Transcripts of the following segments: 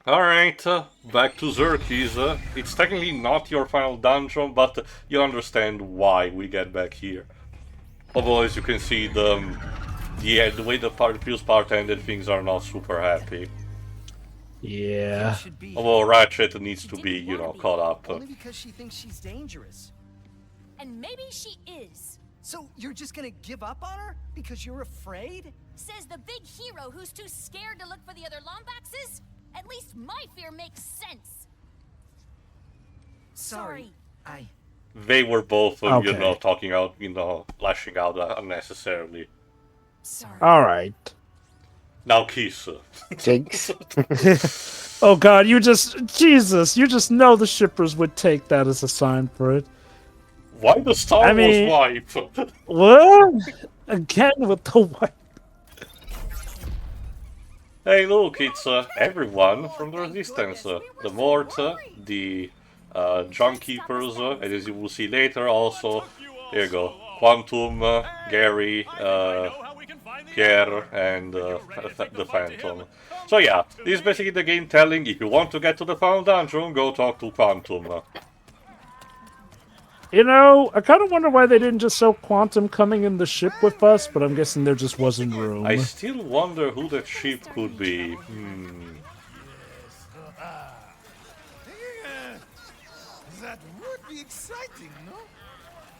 Alright, back to Xerxes. It's technically not your final dungeon, but you understand why we get back here. Although, as you can see, the way the previous part ended, things are not super happy. Yeah. Although Ratchet needs to be, caught up. Only because she thinks she's dangerous. And maybe she is. So you're just gonna give up on her? Because you're afraid? Says the big hero who's too scared to look for the other Lombaxes? At least my fear makes sense. Sorry. They were both, Okay. talking out, lashing out unnecessarily. Sorry. Alright. Now kiss. Jinx. Oh god, Jesus, you just know the shippers would take that as a sign for it. Why the Star Wars wipe? What? Again with the wipe. Hey look, it's everyone from the Resistance. The Mort, the Junk Keepers, and as you will see later also, there you go, Quantum, Gary, Pierre, and the Phantom. So yeah, this is basically the game telling, if you want to get to the final dungeon, go talk to Quantum. You know, I kind of wonder why they didn't just show Quantum coming in the ship with us, but I'm guessing there just wasn't room. I still wonder who that ship could be. That would be exciting, no?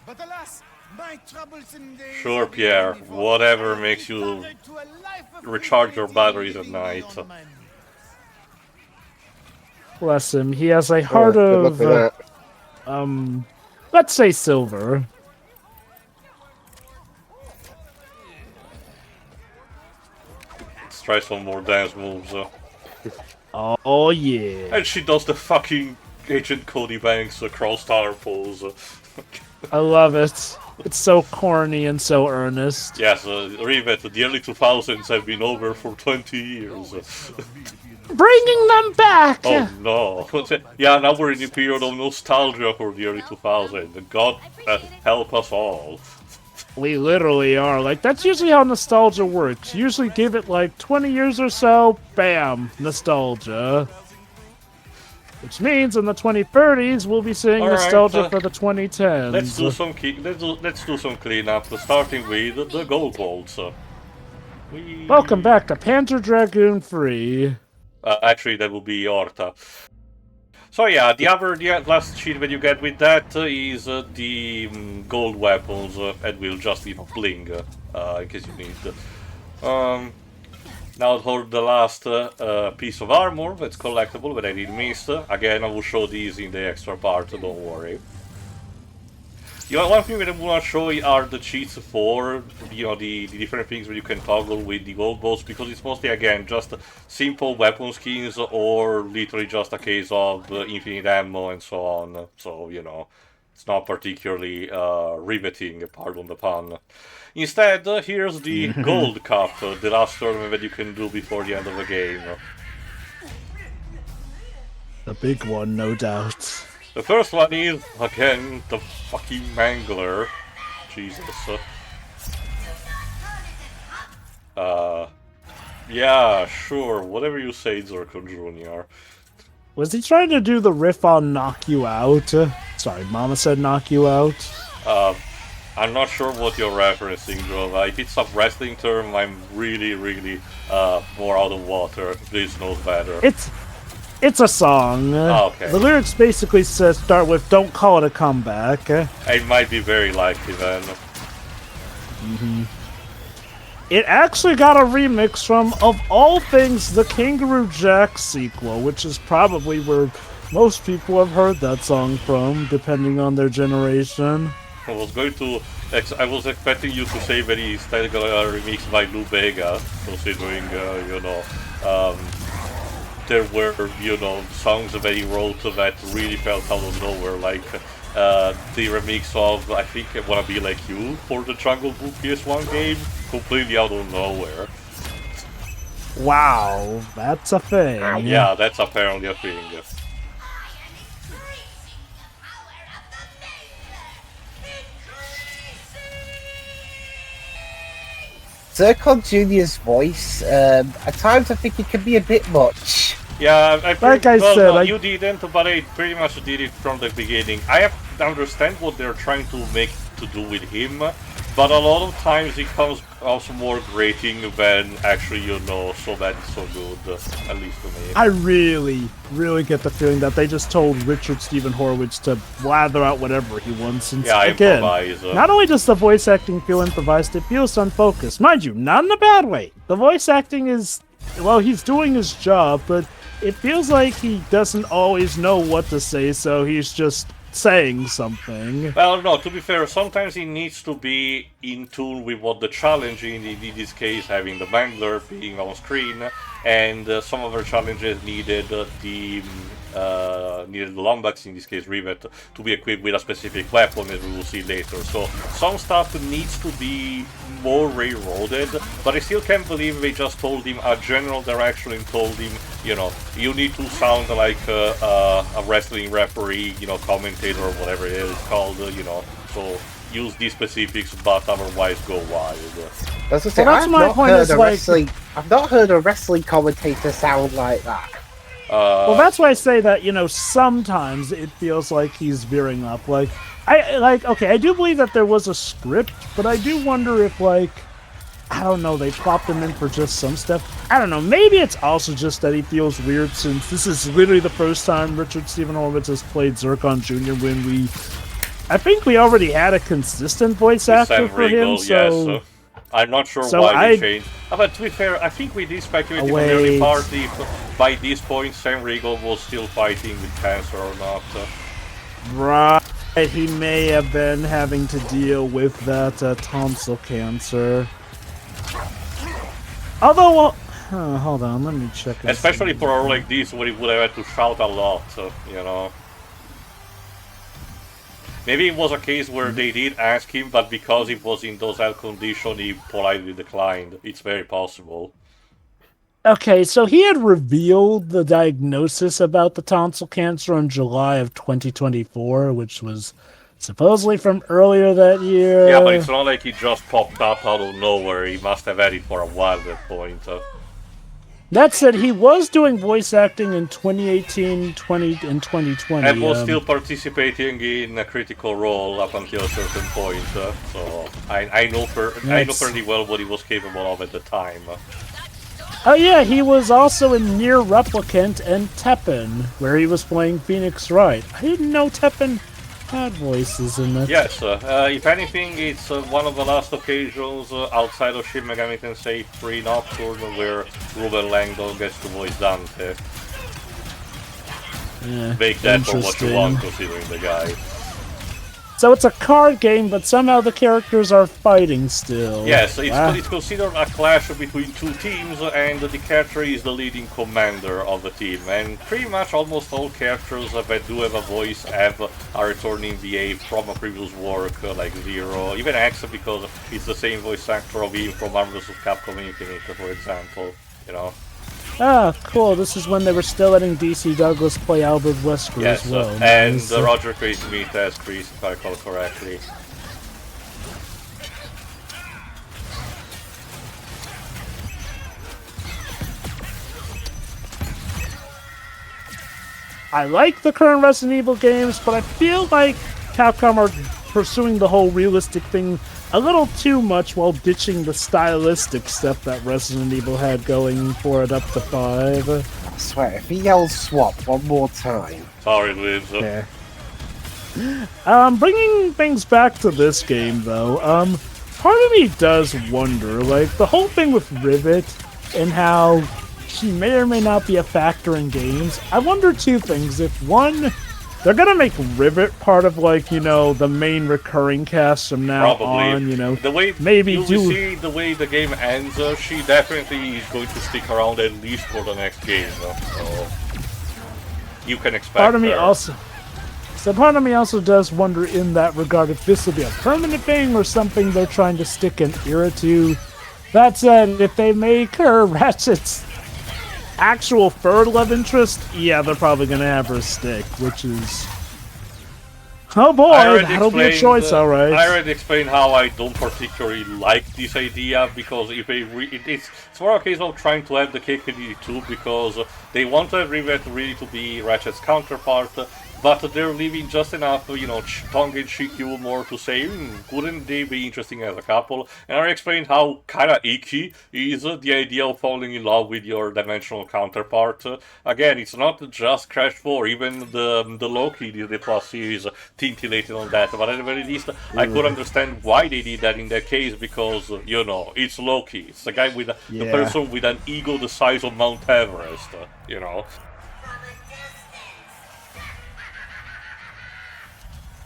But alas, my troublesome days. Sure, Pierre, whatever makes you recharge your batteries at night. Bless him. He has a heart of, let's say silver. Let's try some more dance moves. Oh yeah. And she does the fucking Agent Cody Banks cross tower pose. I love it. It's so corny and so earnest. Yes, Rivet, the early 2000s have been over for 20 years. Bringing them back! Oh no. Yeah, now we're in a period of nostalgia for the early 2000s. God help us all. We literally are. Like, that's usually how nostalgia works. Usually give it like 20 years or so, bam, nostalgia. Which means in the 2030s we'll be seeing nostalgia for the 2010s. Let's do some cleanup, starting with the gold bolts. Welcome back to Panzer Dragoon Free. Actually, that will be Orta. So yeah, the last sheet that you get with that is the gold weapons, and will just bling in case you need. Now for the last piece of armor that's collectible that I did miss. Again, I will show these in the extra part, don't worry. One thing that I will not show are the cheats for, the different things that you can toggle with the gold bolts, because it's mostly, again, just simple weapon skins, or literally just a case of infinite ammo and so on. So, it's not particularly riveting, pardon the pun. Instead, here's the Gold Cup, the last tournament that you can do before the end of the game. The big one, no doubt. The first one is, again, the fucking Mangler. Jesus. Yeah, sure, whatever you say, Zircon Jr. Was he trying to do the riff on Knock You Out? Sorry, Mama said Knock You Out. I'm not sure what you're referencing, Drova. If it's a wrestling term, I'm really, really more out of water. Please know better. It's a song. Oh, okay. The lyrics basically start with "Don't call it a comeback." It might be very likely then. It actually got a remix from, of all things, the Kangaroo Jack sequel, which is probably where most people have heard that song from, depending on their generation. I was expecting you to say that it's technically a remix by Lou Bega, considering, there were, songs that he wrote that really felt out of nowhere, like the remix of, I think, I Wanna Be Like You for the Jungle Book PS1 game, completely out of nowhere. Wow, that's a thing. Yeah, that's apparently a thing. Zircon Jr.'s voice, at times I think it can be a bit much. Yeah, Like I well, said, no, I- you didn't, but I pretty much did it from the beginning. I understand what they're trying to make to do with him, but a lot of times it comes also more grating than actually, so bad, so good, at least to me. I really, really get the feeling that they just told Richard Stephen Horowitz to blather out whatever he wants. Since, Yeah, again, improvise. not only does the voice acting feel improvised, it feels unfocused. Mind you, not in a bad way. The voice acting is, well, he's doing his job, but it feels like he doesn't always know what to say, so he's just saying something. Well, no, to be fair, sometimes he needs to be in tune with what the challenge is, in this case having the Mangler being on screen, and some other challenges needed needed the Lombax, in this case Rivet, to be equipped with a specific weapon, as we will see later. So some stuff needs to be more railroaded, but I still can't believe they just told him a general direction and told him, you need to sound like a wrestling referee, commentator or whatever it is called, so use these specifics, but otherwise go wild. As I say, Well, that's my point, is like- I've not heard a wrestling commentator sound like that. Well, that's why I say that, sometimes it feels like he's veering up. Okay, I do believe that there was a script, but I do wonder if, I don't know, they plopped him in for just some stuff. I don't know, maybe it's also just that he feels weird, since this is literally the first time Richard Stephen Horowitz has played Zircon Jr. when I think we already had a consistent voice actor for him, so... Yes. I'm not sure So why they changed. But to be fair, I think we did speculate in the early Wait. part if by this point Sam Riegel was still fighting with cancer or not. Right, he may have been having to deal with that tonsil cancer. Although, hold on, let me check. Especially for a role like this, where he would have had to shout a lot, Maybe it was a case where they did ask him, but because he was in those health conditions, he politely declined. It's very possible. Okay, so he had revealed the diagnosis about the tonsil cancer in July of 2024, which was supposedly from earlier that year. Yeah, but it's not like he just popped up out of nowhere. He must have had it for a while at that point. That said, he was doing voice acting in 2018, and 2020. And was still participating in a critical role up until a certain point. So I know fairly well what he was capable of at the time. Oh yeah, he was also in Near Replicant and Teppen, where he was playing Phoenix Wright. I didn't know Teppen had voices in it. Yes, if anything, it's one of the last occasions outside of Shin Megami Tensei 3 Nocturne where Ruben Langdon gets to voice Dante. Yeah, Make that for what you want, interesting. considering the guy. So it's a card game, but somehow the characters are fighting still. Yes, Wow. it's considered a clash between two teams, and the character is the leading commander of the team. And pretty much almost all characters that do have a voice have a returning VA from a previous work, like Zero, even X, because it's the same voice actor of him from Marvel vs. Capcom Infinite, for example. Ah, cool. This is when they were still letting DC Douglas play Albert Wesker Yes, as well. and Nice. Roger Craig-Smith as Chris, if I recall correctly. I like the current Resident Evil games, but I feel like Capcom are pursuing the whole realistic thing a little too much while ditching the stylistic stuff that Resident Evil had going for it up to 5. I swear, if he yells swap one more time. Sorry, Liz. Yeah. Bringing things back to this game, though, part of me does wonder, the whole thing with Rivet and how she may or may not be a factor in games. I wonder two things. If one, they're gonna make Rivet part of, the main recurring cast from now Probably. on, The way maybe you do... see the way the game ends, she definitely is going to stick around at least for the next game. So you can expect Part of me her. also... So part of me also does wonder in that regard if this will be a permanent thing or something they're trying to stick an era to. That said, if they make her Ratchet's actual third love interest, yeah, they're probably going to have her stick, which is... Oh boy, already that'll be a explained, choice, alright. I already explained how I don't particularly like this idea, because if it's more a case of trying to have the cake and eat it too, because they want to have Rivet really to be Ratchet's counterpart, but they're leaving just enough, you know, tongue-in-cheek humor to say, wouldn't they be interesting as a couple? And I explained how kinda icky is the idea of falling in love with your dimensional counterpart. Again, it's not just Crash 4, even the Loki, the Plus series, tintillated on that, but at the very least, I could understand why they did that in that case, because, you know, it's Loki. It's the guy with, the person with an ego the size of Mount Everest, you know?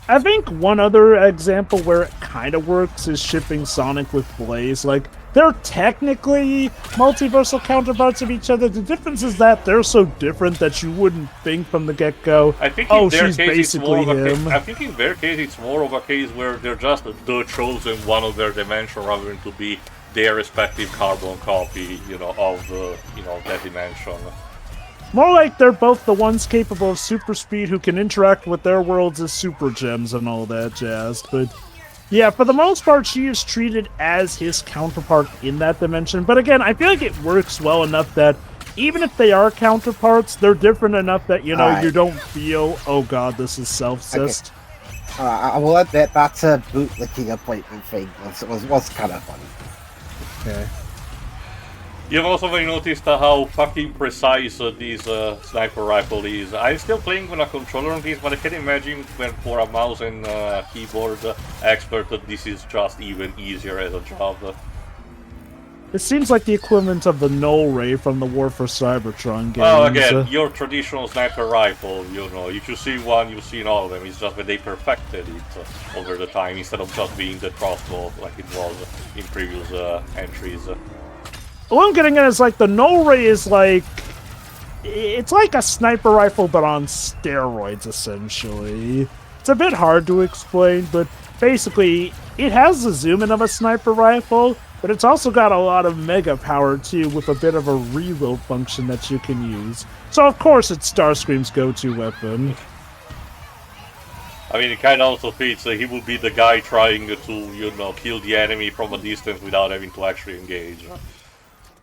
I think one other example where it kind of works is shipping Sonic with Blaze. Like, they're technically multiversal counterparts of each other. The difference is that they're so different that you wouldn't think from the get-go, I think oh, in their she's case basically him. I think in their case it's more of a case where they're just the chosen one of their dimension, rather than to be their respective carbon copy, you know, of that dimension. More like they're both the ones capable of super speed who can interact with their worlds as super gems and all that jazz. But yeah, for the most part, she is treated as his counterpart in that dimension. But again, I feel like it works well enough that even if they are counterparts, they're different enough that, you know, you don't feel, oh god, this is self-cist. Okay. I will admit that bootlicking appointment thing was kind of funny. Okay. You've also noticed how fucking precise this sniper rifle is. I'm still playing with a controller on this, but I can imagine when for a mouse and keyboard expert that this is just even easier as a job. It seems like the equivalent of the null ray from the War for Cybertron games. Well, again, your traditional sniper rifle, you know, if you see one, you've seen all of them. It's just that they perfected it over the time, instead of just being the crossbow like it was in previous entries. What I'm getting at is, like, the null ray is like... It's like a sniper rifle, but on steroids, essentially. It's a bit hard to explain, but basically, it has the zoom-in of a sniper rifle, but it's also got a lot of mega power, too, with a bit of a reload function that you can use. So, of course, it's Starscream's go-to weapon. I mean, it kind of also fits. He would be the guy trying to, you know, kill the enemy from a distance without having to actually engage.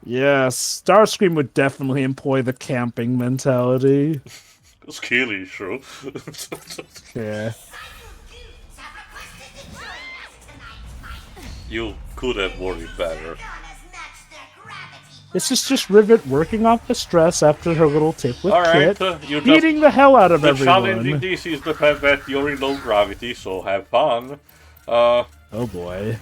Yes, Starscream would definitely employ the camping mentality. Skilly, true. Yeah. You could have worded better. This is just Rivet working off the stress after her little tip with Alright, Kit, beating the hell out of the everyone. The challenge in this is the fact that you're in low gravity, so have fun. Oh boy.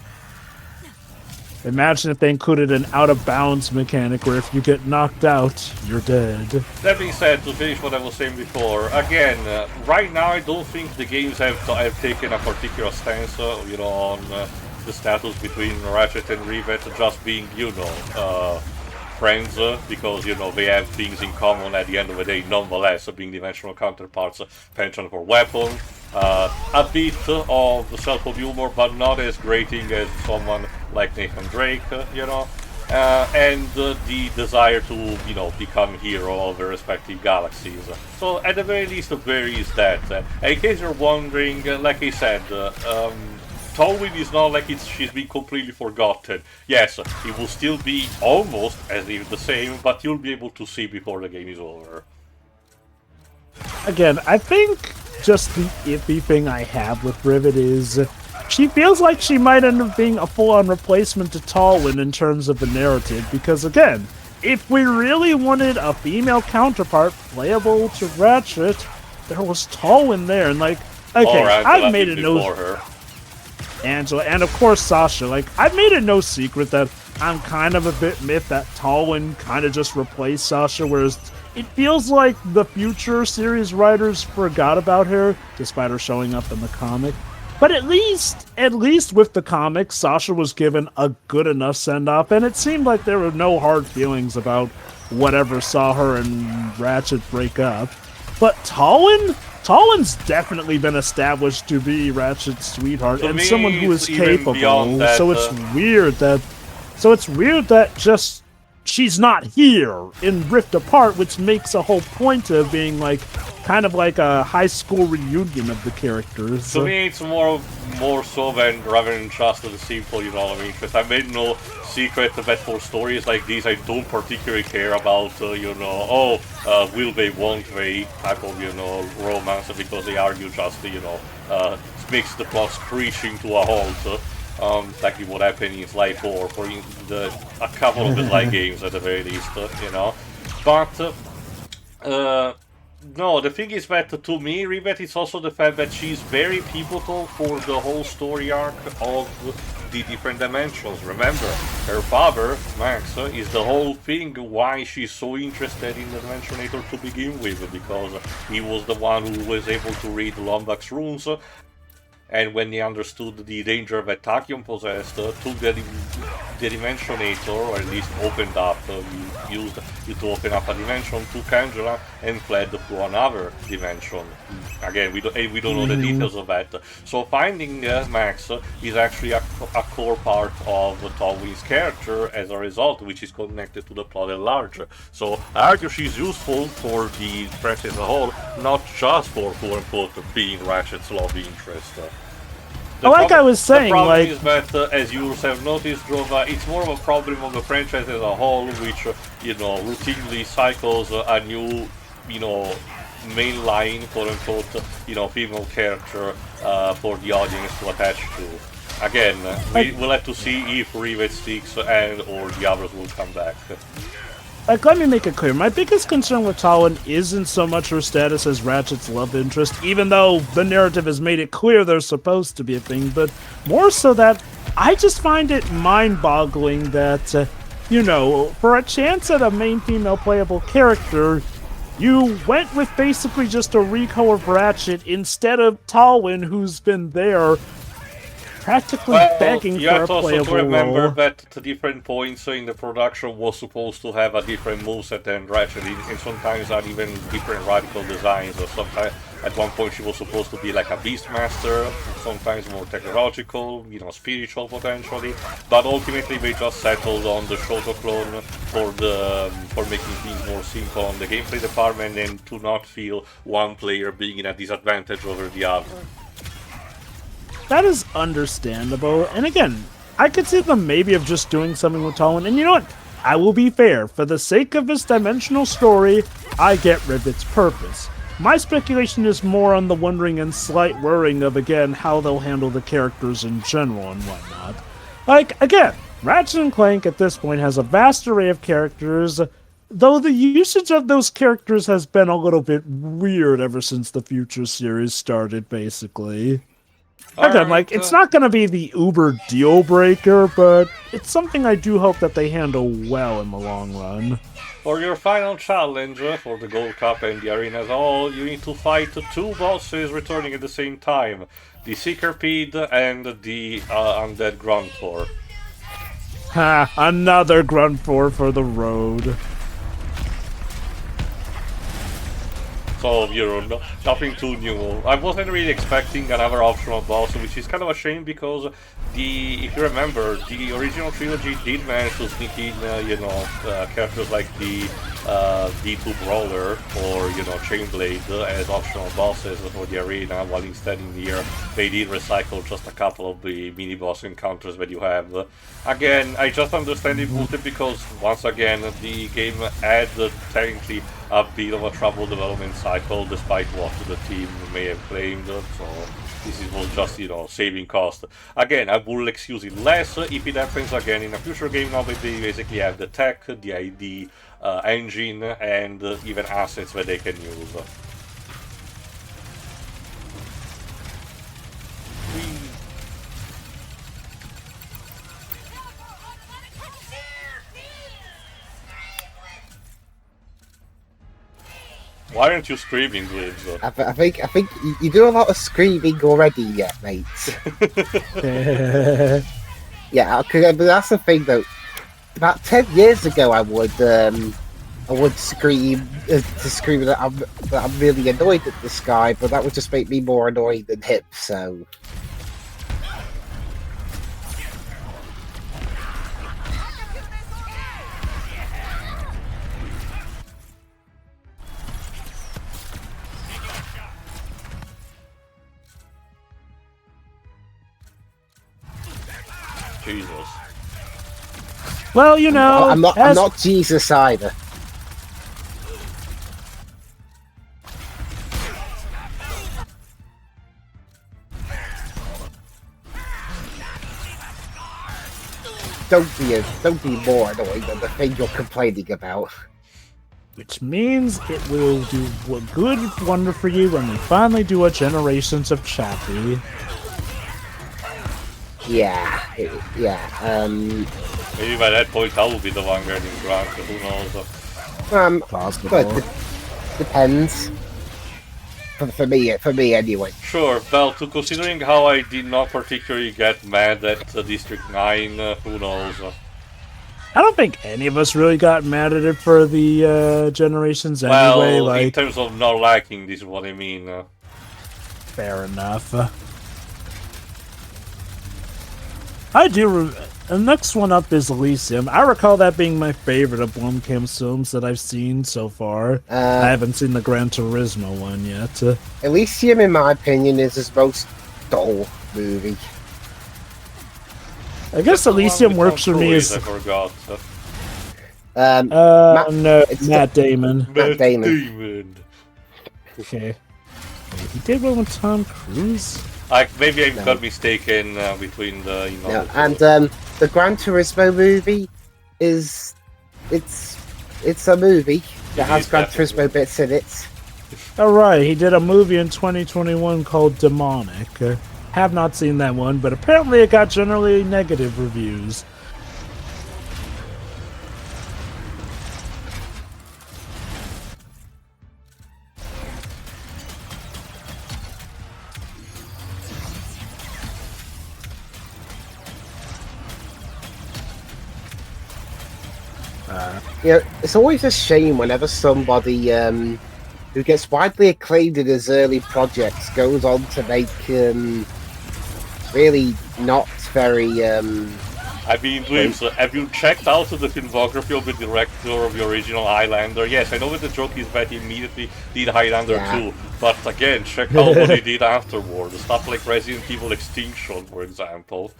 Imagine if they included an out-of-bounds mechanic where if you get knocked out, you're dead. That being said, to finish what I was saying before, again, right now I don't think the games have taken a particular stance, you know, on the status between Ratchet and Rivet just being, you know, friends, because, you know, they have things in common at the end of the day, nonetheless, being dimensional counterparts, penchant for weapons, a bit of self humor, but not as grating as someone like Nathan Drake, you know, and the desire to, you know, become hero of their respective galaxies. So at the very least, there is that. And in case you're wondering, like I said, Tolwyn is not like she's been completely forgotten. Yes, it will still be almost as if the same, but you'll be able to see before the game is over. Again, I think just the iffy thing I have with Rivet is she feels like she might end up being a full-on replacement to Tolwyn in terms of the narrative, because again, if we really wanted a female counterpart playable to Ratchet, there was Tolwyn there, and like, okay, I've made it no... Angela, and of course Sasha, like, I've made it no secret that I'm kind of a bit miffed that Tolwyn kind of just replaced Sasha, whereas it feels like the future series writers forgot about her, despite her showing up in the comic. But at least with the comics, Sasha was given a good enough send-off, and it seemed like there were no hard feelings about whatever saw her and Ratchet break up. But Tolwyn's definitely been established to be Ratchet's sweetheart and someone who is capable. That, so it's weird that just she's not here in Rift Apart, which makes a whole point of being like, kind of like a high school reunion of the characters. To me, it's more so than rather than just the simple, you know, interest. I made no secret that for stories like these, I don't particularly care about, you know, will they, won't they, type of, you know, romance, because they argue just, you know, makes the plot screeching to a halt. Like what happened in Sly 4, for a couple of the Sly games at the very least, you know. But, no, the thing is that to me, Rivet, it's also the fact that she's very pivotal for the whole story arc of the different dimensions. Remember, her father, Max, is the whole thing why she's so interested in the Dimensionator to begin with, because he was the one who was able to read Lombax runes, and when he understood the danger that Tachyon possessed, took the Dimensionator, or at least opened up, used it to open up a dimension, took Angela, and fled to another dimension. Again, we don't know the details of that. So finding Max is actually a core part of Tolwien's character as a result, which is connected to the plot at large. So I argue she's useful for the franchise as a whole, not just for quote-unquote being Ratchet's love interest. Like I was saying, the problem like, is that, as you have noticed, Drova, it's more of a problem of the franchise as a whole, which, you know, routinely cycles a new, you know, mainline, quote-unquote, you know, female character for the audience to attach to. Again, we'll have to see if Rivet sticks and or the others will come back. Like, let me make it clear, my biggest concern with Tolwien isn't so much her status as Ratchet's love interest, even though the narrative has made it clear they're supposed to be a thing, but more so that I just find it mind-boggling that, you know, for a chance at a main female playable character, you went with basically just a reco of Ratchet instead of Tolwien, who's been there practically begging you for have a to also playable to remember role. that at different points in the production was supposed to have a different moveset than Ratchet, and sometimes had even different radical designs. Or sometimes at one point she was supposed to be like a Beastmaster, sometimes more technological, you know, spiritual potentially. But ultimately they just settled on the Shoto clone for making things more simple on the gameplay department and to not feel one player being in a disadvantage over the other. That is understandable, and again, I could see them maybe of just doing something with Tolwien, and you know what? I will be fair. For the sake of this dimensional story, I get Rivet's purpose. My speculation is more on the wondering and slight worrying of, again, how they'll handle the characters in general and whatnot. Like, again, Ratchet & Clank at this point has a vast array of characters, though the usage of those characters has been a little bit weird ever since the Future series started, basically. Again, like, it's not going to be the uber deal breaker, but it's something I do hope that they handle well in the long run. For your final challenge for the Gold Cup and the arena as a whole, you need to fight two bosses returning at the same time. The Seekerpede and the Undead Gruntor. Ha! Another Grunfor for the road. So, you know, nothing too new. I wasn't really expecting another optional boss, which is kind of a shame because if you remember, the original trilogy did manage to sneak in, you know, characters like the D2 Brawler or, you know, Chainblade as optional bosses for the arena, while instead in here they did recycle just a couple of the mini-boss encounters that you have. Again, I just understand it booted because, once again, the game had technically a bit of a troubled development cycle, despite what the team may have claimed, so this was just, you know, saving cost. Again, I will excuse it less if it happens again in a future game, now that they basically have the tech, the ID, engine, and even assets that they can use. Why aren't you screaming, Glibs? I think you do a lot of screaming already, yet, mate. Yeah, but that's the thing though. About 10 years ago, I would scream that I'm really annoyed at this guy, but that would just make me more annoyed than him. So. Jesus. Well, you know, I'm not Jesus either. Don't be more annoying than the thing you're complaining about. Which means it will do a good wonder for you when we finally do a Generations of Chappie. Yeah. Maybe by that point I will be the one getting drunk, who knows? Possible. But depends. For me anyway. Sure, well, considering how I did not particularly get mad at District 9, who knows? I don't think any of us really got mad at it for the Generations anyway. Well, in Like, terms of not liking, this is what I mean. fair enough. I do. The next one up is Elysium. I recall that being my favorite of Blumkamp's films that I've seen so far. I haven't seen the Gran Turismo one yet. Elysium, in my opinion, is his most dull movie. I guess Elysium works for me as... I forgot. no, it's Matt Damon. Matt Damon. Okay. Wait, he did one with Tom Cruise? Maybe I got mistaken between the, you know... No, and the Gran Turismo movie it's a movie that has Gran Turismo bits in it. Alright, he did a movie in 2021 called Demonic. Have not seen that one, but apparently it got generally negative reviews. It's always a shame whenever somebody who gets widely acclaimed in his early projects goes on to make really not very. I mean, Liz, have you checked out the filmography of the director of the original Highlander? Yes, I know that the joke is that he immediately did Highlander 2, but again, check out what he did afterward. Stuff like Resident Evil Extinction, for example.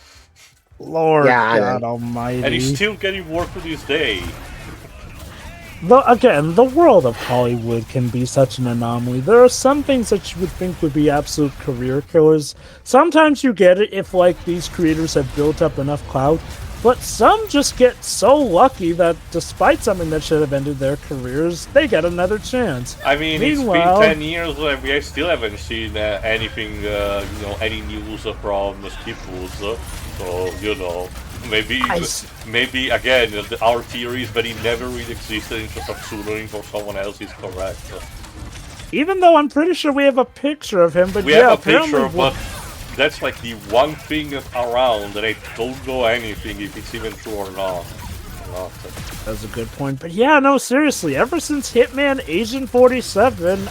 Lord God Almighty. And he's still getting work to this day. Again, the world of Hollywood can be such an anomaly. There are some things that you would think would be absolute career killers. Sometimes you get it if, like, these creators have built up enough clout, but some just get so lucky that despite something that should have ended their careers, they get another chance. I mean, Meanwhile, it's been 10 years and we still haven't seen anything, any news from Musketeers, so, you know... Maybe again, our theory is that he never really existed and just tutoring for someone else is correct. Even though I'm pretty sure we have a picture of him, but we have a picture, but that's like the one thing around that I don't know anything if it's even true or not. That's a good point. But yeah, no, seriously, ever since Hitman Agent 47,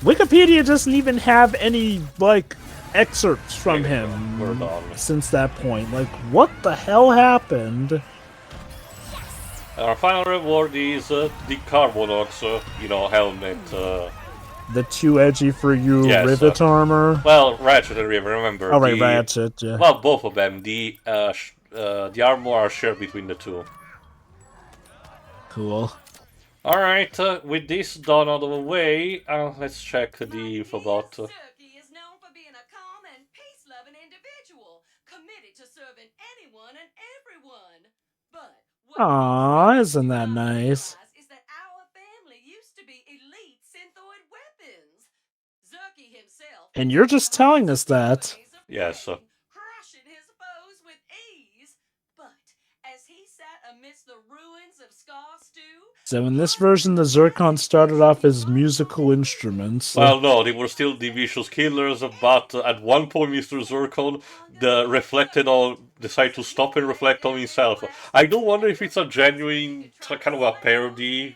Wikipedia doesn't even have any, like, excerpts from him since that point. Like, what the hell happened? Our final reward is the Carbonox, helmet. The too edgy for you rivet armor? Well, Ratchet and Rivet, remember. Oh, right, Ratchet, yeah. Well, both of them. The armor are shared between the two. Cool. Alright, with this done out of the way, let's check the info bot. Aww, isn't that nice? Is that our family used to be elite synthoid weapons. Zerky himself, and you're just telling us that. Yes. Crushing his foes with ease. But as he sat amidst the ruins of Scar Stew, so in this version, the Zircon started off as musical instruments. Well, no, they were still the vicious killers, but at one point Mr. Zircon decided to stop and reflect on himself. I do wonder if it's a genuine kind of a parody,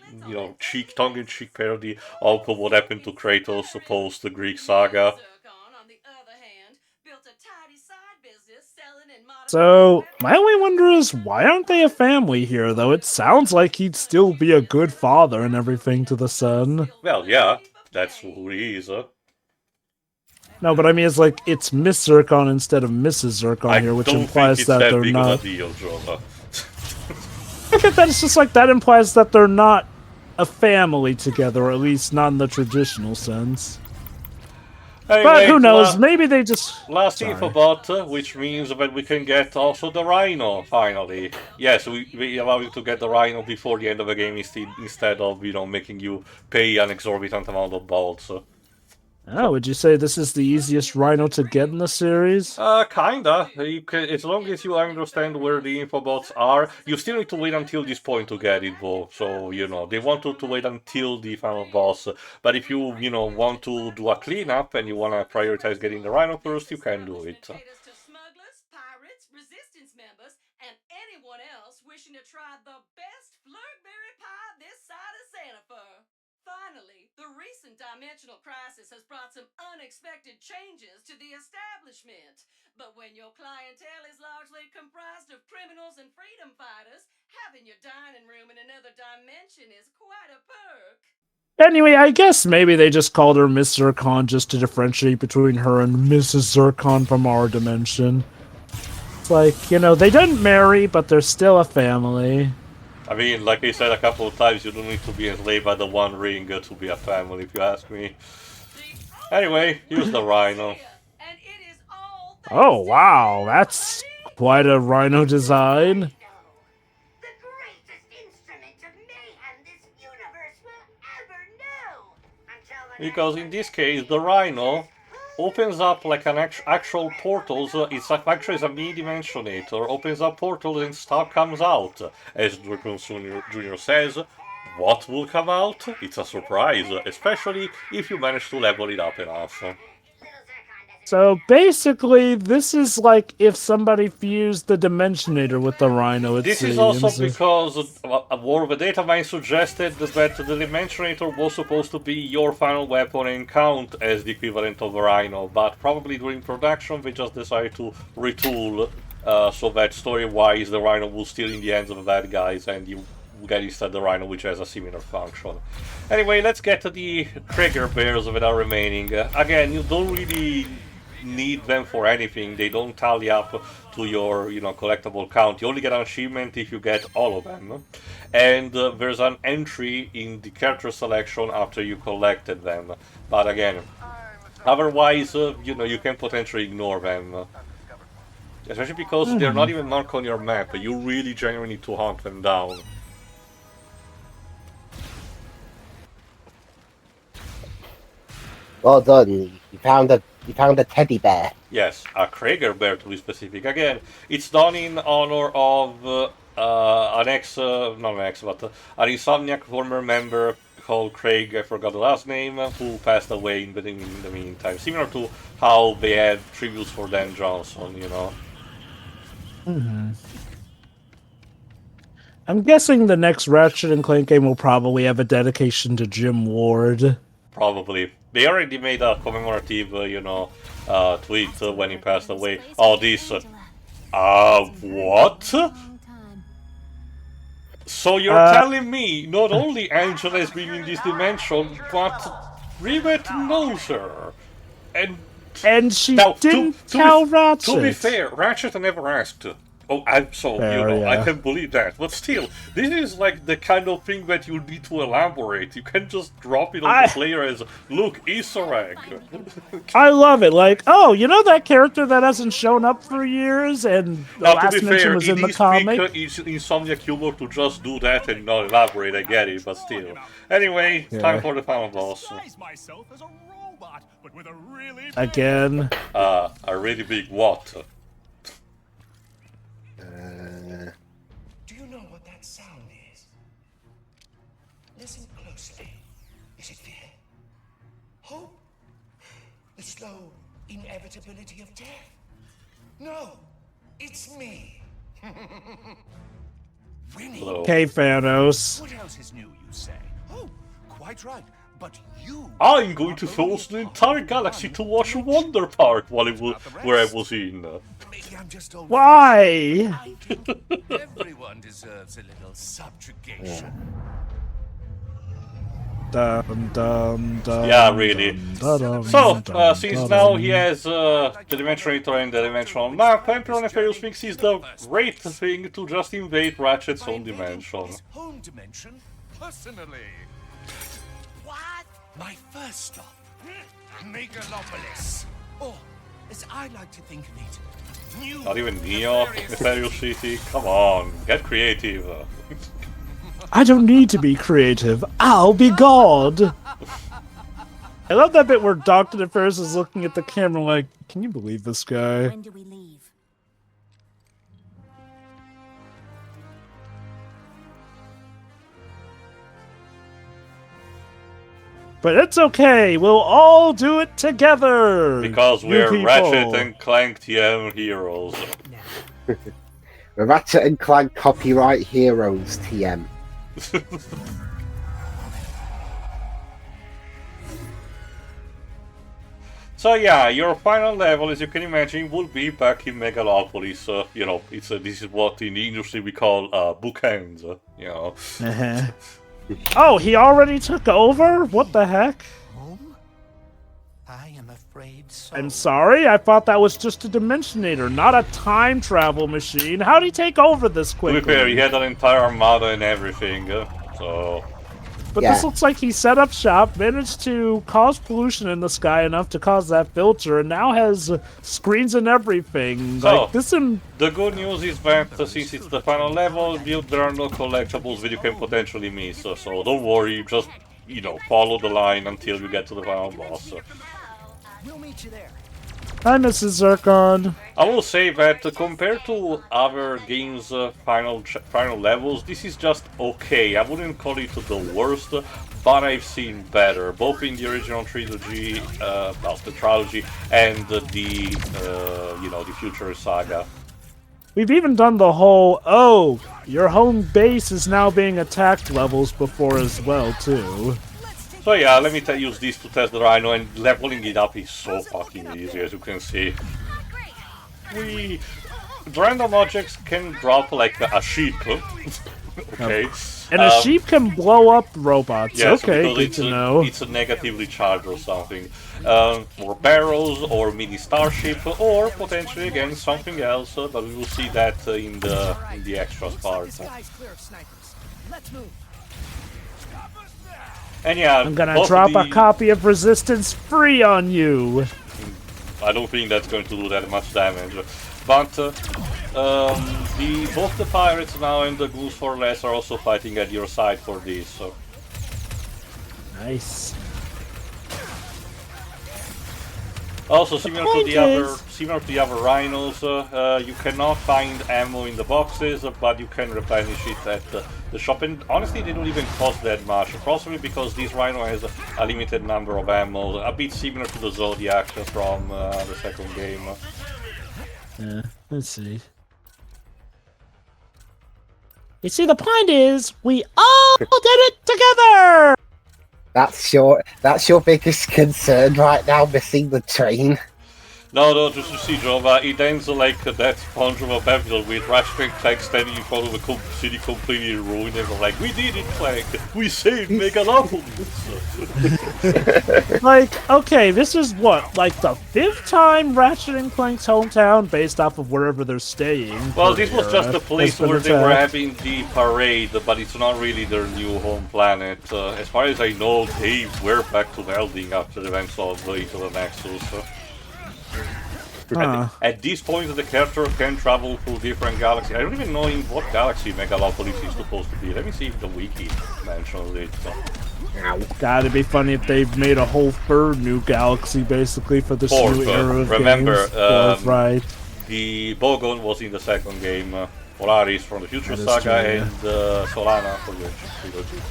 tongue-in-cheek parody of what happened to Kratos post the Greek saga. So, my only wonder is, why aren't they a family here, though? It sounds like he'd still be a good father and everything to the son. Well, yeah, that's who he is. No, but I mean, it's like it's Miss Zircon instead of Mrs. Zircon I here, which don't implies think it's that that they're big not. of a deal, Joe. I think that it's just like that implies that they're not a family together, or at least not in the traditional sense. Anyway, But who knows? Maybe they just. Last Sorry. infobot, which means that we can get also the Rhino, finally. Yes, we allow you to get the Rhino before the end of the game instead of, making you pay an exorbitant amount of bolts. Oh, would you say this is the easiest Rhino to get in the series? Kinda. As long as you understand where the infobots are, you still need to wait until this point to get it, though. So, they want to wait until the final boss. But if you, want to do a cleanup and you want to prioritize getting the Rhino first, you can do it. To smugglers, pirates, resistance members, and anyone else wishing to try the best flurberry pie this side of Santa Fe. Finally, the recent dimensional crisis has brought some unexpected changes to the establishment. But when your clientele is largely comprised of criminals and freedom fighters, having your dining room in another dimension is quite a perk. Anyway, I guess maybe they just called her Miss Zircon just to differentiate between her and Mrs. Zircon from our dimension. It's like, they didn't marry, but they're still a family. I mean, like I said a couple of times, you don't need to be enslaved by the One Ring to be a family, if you ask me. Anyway, here's the Rhino. Oh, wow, that's quite a Rhino design. The greatest instrument of mayhem this universe will ever know. Because in this case, the Rhino opens up like an actual portals. It's actually a mini Dimensionator. Opens up portals and stuff comes out. As Dragon Jr. says, what will come out? It's a surprise, especially if you manage to level it up enough. So basically, this is like if somebody fused the Dimensionator with the Rhino, This is also because War of the Datamine suggested that the Dimensionator was supposed to be your final weapon and count as the equivalent of a Rhino, but probably during production they just decided to retool so that story-wise the Rhino will still in the hands of the bad guys and you get instead the Rhino, which has a similar function. Anyway, let's get to the Krieger Bears that are remaining. Again, you don't really need them for anything. They don't tally up to your collectible count. You only get an achievement if you get all of them, and there's an entry in the character selection after you collected them, but again, otherwise you can potentially ignore them, especially because they're not even marked on your map. You really genuinely need to hunt them down. Well done. You found a teddy bear. Yes, a Krieger Bear to be specific. Again, it's done in honor of an Insomniac former member called Craig, I forgot the last name, who passed away in the meantime. Similar to how they had tributes for Dan Johnson, I'm guessing the next Ratchet and Clank game will probably have a dedication to Jim Ward. Probably. They already made a commemorative, tweet when he passed away. Oh, this... what? So you're telling me not only Angela has been in this dimension, but Rivet knows her. And she now, didn't tell Ratchet. To be fair, Ratchet never asked. Oh, I can believe that. But still, this is like the kind of thing that you need to elaborate. You can't just drop it on the player as, look, Easter egg. I love it. Like, oh, that character that hasn't shown up for years, and the last mention was in the comic? It's Insomniac humor to just do that and not elaborate, I get it, but still. Anyway, time for the final boss. Again. A really big what? Do you know what that sound is? Listen closely. Is it fear? Hope? The slow inevitability of death? No, it's me. Winning. Okay, Thanos. What else is new, you say? Oh, quite right. But you... I'm going to force the entire galaxy to watch Wonder Park where I was in. Maybe I'm just old. Why? Everyone deserves a little subjugation. Dun, dun, dun, Yeah, really. dun, dun, So, dun, since dun, now dun. he has the Dimensionator and the Dimensional map, Emeperor Nefarious thinks it's the great thing to just invade Ratchet's own dimension. His home dimension, personally. What? My first stop, Megalopolis. Or, as I like to think of it, New Not even New York, Nefarious City. Come on, get creative. I don't need to be creative. I'll be God. I love that bit where Dr. Nefarious is looking at the camera like, can you believe this guy? When do we leave? But it's okay. We'll all do it together. Because you we're people. Ratchet and Clank TM heroes. The Ratchet and Clank copyright heroes, TM. So yeah, your final level, as you can imagine, will be back in Megalopolis. You know, this is what in the industry we call bookends. You know. Uh-huh. Oh, he already took over? What the heck? home? I am afraid so. I'm sorry, I thought that was just a Dimensionator, not a time travel machine. How'd he take over this To quickly? be fair, he had an entire armada and everything. So But Yeah. this looks like he set up shop, managed to cause pollution in the sky enough to cause that filter, and now has screens and everything. So, Like, this and the good news is that since it's the final level, there are no collectibles that you can potentially miss. So don't worry, just follow the line until you get to the final boss. We'll meet you there. Hi, Mrs. Zircon. I will say that compared to other games' final levels, this is just okay. I wouldn't call it the worst, but I've seen better, both in the original trilogy, the trilogy, and the future saga. We've even done the whole, oh, your home base is now being attacked levels before as well, too. So yeah, let me use this to test the Rhino, and leveling it up is so fucking easy, as you can see. The random objects can drop like a sheep. Okay. And a sheep can blow up robots. Yes, okay, because good to know. it's a negatively charged or something. Or barrels, or mini starship, or potentially again something else. But we will see that in the extras part. This guy's clear of snipers. Let's move. And yeah, I'm gonna both drop a the- copy of Resistance free on you. I don't think that's going to do that much damage. But both the pirates now and the ghouls for less are also fighting at your side for this. So. Nice. Also, similar to point the other rhinos, you cannot find ammo in the boxes, but you can replenish it at the shop. And honestly, they don't even cost that much. Possibly because this rhino has a limited number of ammo, a bit similar to the Zodiac from the second game. Yeah, let's see. You see, the point is, we all did it together! That's your biggest concern right now, missing the train. No, just to see, Jova, it ends like that SpongeBob episode with Ratchet and Clank standing in front of a city completely ruined, and they're like, we did it, Clank! We saved Megalopolis! Like, okay, this is what, like the 5th time Ratchet and Clank's hometown based off of wherever they're staying. Well, this was just the has place been where they were attacked. having the parade, but it's not really their new home planet. As far as I know, they were back to Elding after the events of Into the Nexus. Huh. At this point, the character can travel through different galaxies. I don't even know in what galaxy Megalopolis is supposed to be. Let me see if the wiki mentions it. Gotta be funny if they've made a whole third new galaxy basically for this Fourth, new era of remember, games. Fourth, right. The Bogon was in the second game, Polaris from the Future That is Saga, true, yeah. and Solana for the trilogy.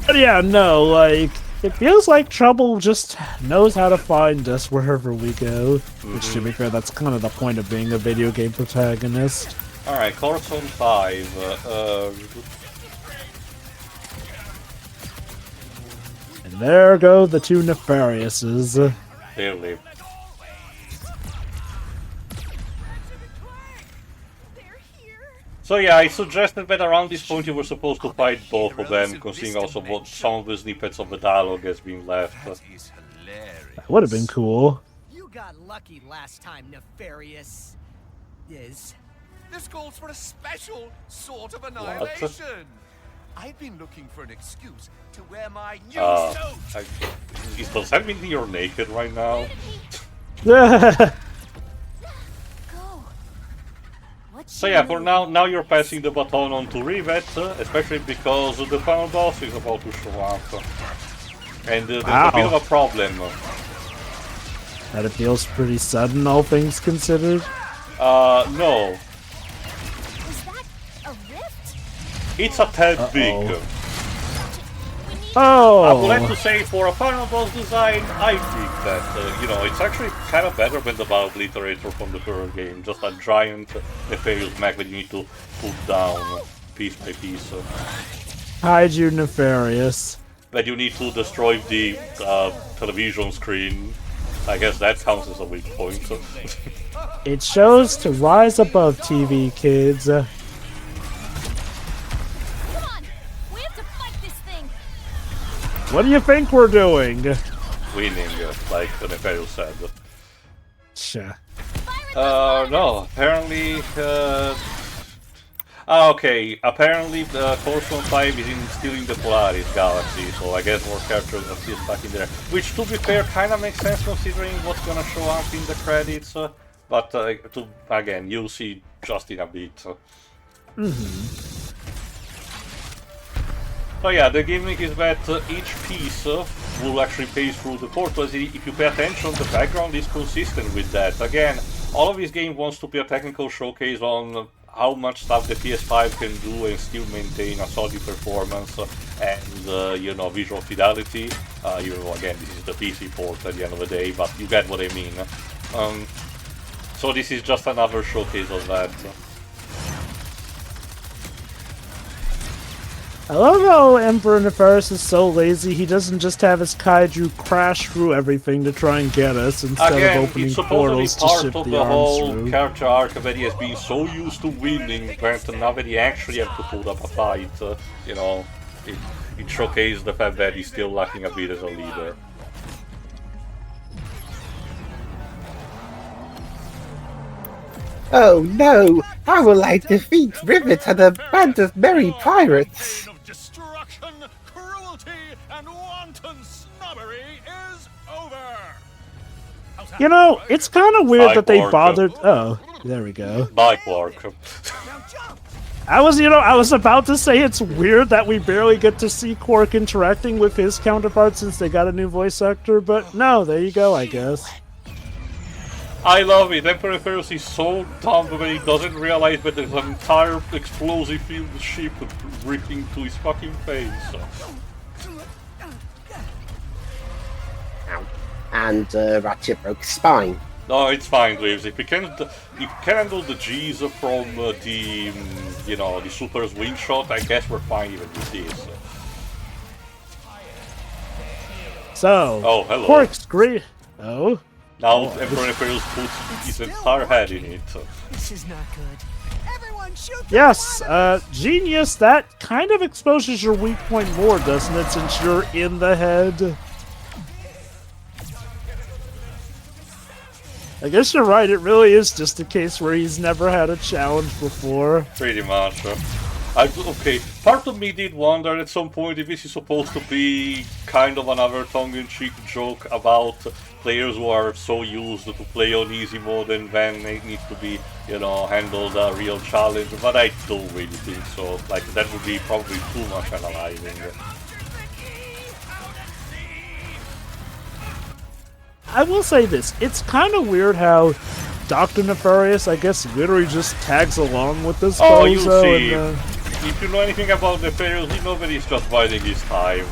But yeah, no, like, it feels like Trouble just knows how to find us wherever we go. Which, to be fair, that's kind of the point of being a video game protagonist. Alright, Corson 5. And there go the two Nefariouses. Clearly. So yeah, I suggested that around this point you were supposed to fight both of them, considering also what some of the snippets of the dialogue has been left. That is hilarious. That would have been cool. You got lucky last time, Nefarious. This calls for a special sort of annihilation. I've been looking for an excuse to wear my new suit. Does that mean you're naked right now? Yeah. Go. So yeah, for now you're passing the baton on to Rivet, especially because the final boss is about to show up. And there's a bit of a problem. That it feels pretty sudden, all things considered. No. Is that a rift? It's a tad big. I would like Oh! to say, for a final boss design, I think that, you know, it's actually kind of better than the Battle Obliterator from the current game. Just a giant Nefarious mech that you need to put down piece by piece. Hide you, Nefarious. That you need to destroy the television screen. I guess that counts as a weak point. It shows to rise above TV, kids. Come on, we have to fight this thing. What do you think we're doing? Winning, like the Nefarious said. Sure. No, apparently, okay, apparently the Corson 5 is still in the Polaris galaxy, so I guess more characters are still stuck in there. Which, to be fair, kinda makes sense considering what's gonna show up in the credits, but again, you'll see just in a bit. So yeah, the gimmick is that each piece will actually pace through the portal. If you pay attention, the background is consistent with that. Again, all of this game wants to be a technical showcase on how much stuff the PS5 can do and still maintain a solid performance and, you know, visual fidelity. Even though, again, this is the PC port at the end of the day, but you get what I mean. So this is just another showcase of that. I love how Emperor Nefarious is so lazy, he doesn't just have his kaiju crash through everything to try and get us instead Again, of opening it's supposedly portals to part ship of the the arms whole through. character arc that he has been so used to winning that now that he actually have to put up a fight, you know, it showcases the fact that he's still lacking a bit as a leader. Oh no! How will I defeat Rivet and a band of merry pirates? Reign of destruction, cruelty, and wanton snobbery is over. How's that? You know, it's kind of weird that they Cyborg. bothered. Oh, there we go. Bike work. Now jump! I was about to say it's weird that we barely get to see Quark interacting with his counterpart since they got a new voice actor, but no, there you go, I guess. I love it. Emperor Nefarious is so dumb that he doesn't realize that there's an entire explosive filled ship ripping to his fucking face. Ow. And Ratchet broke his spine. No, it's fine, Graves. If you can handle the G's from the, you know, the Super's wing shot, I guess we're fine even with this. So, Oh, hello. Quark's great. Oh, Now Emperor Nefarious puts his entire head in it. This is not good. Everyone shoot the yes, water! genius. That kind of exposes your weak point more, doesn't it? Since you're in the head. I guess you're right. It really is just a case where he's never had a challenge before. Pretty much. Okay, part of me did wonder at some point if this is supposed to be kind of another tongue-in-cheek joke about players who are so used to play on easy mode and then it needs to be, you know, handled a real challenge, but I don't really think so. Like, that would be probably too much analyzing. I will say this, it's kind of weird how Dr. Nefarious, I guess, literally just tags along with this Oh, you bozo see, and, if you know anything about Nefarious, you know that he's just biding his time.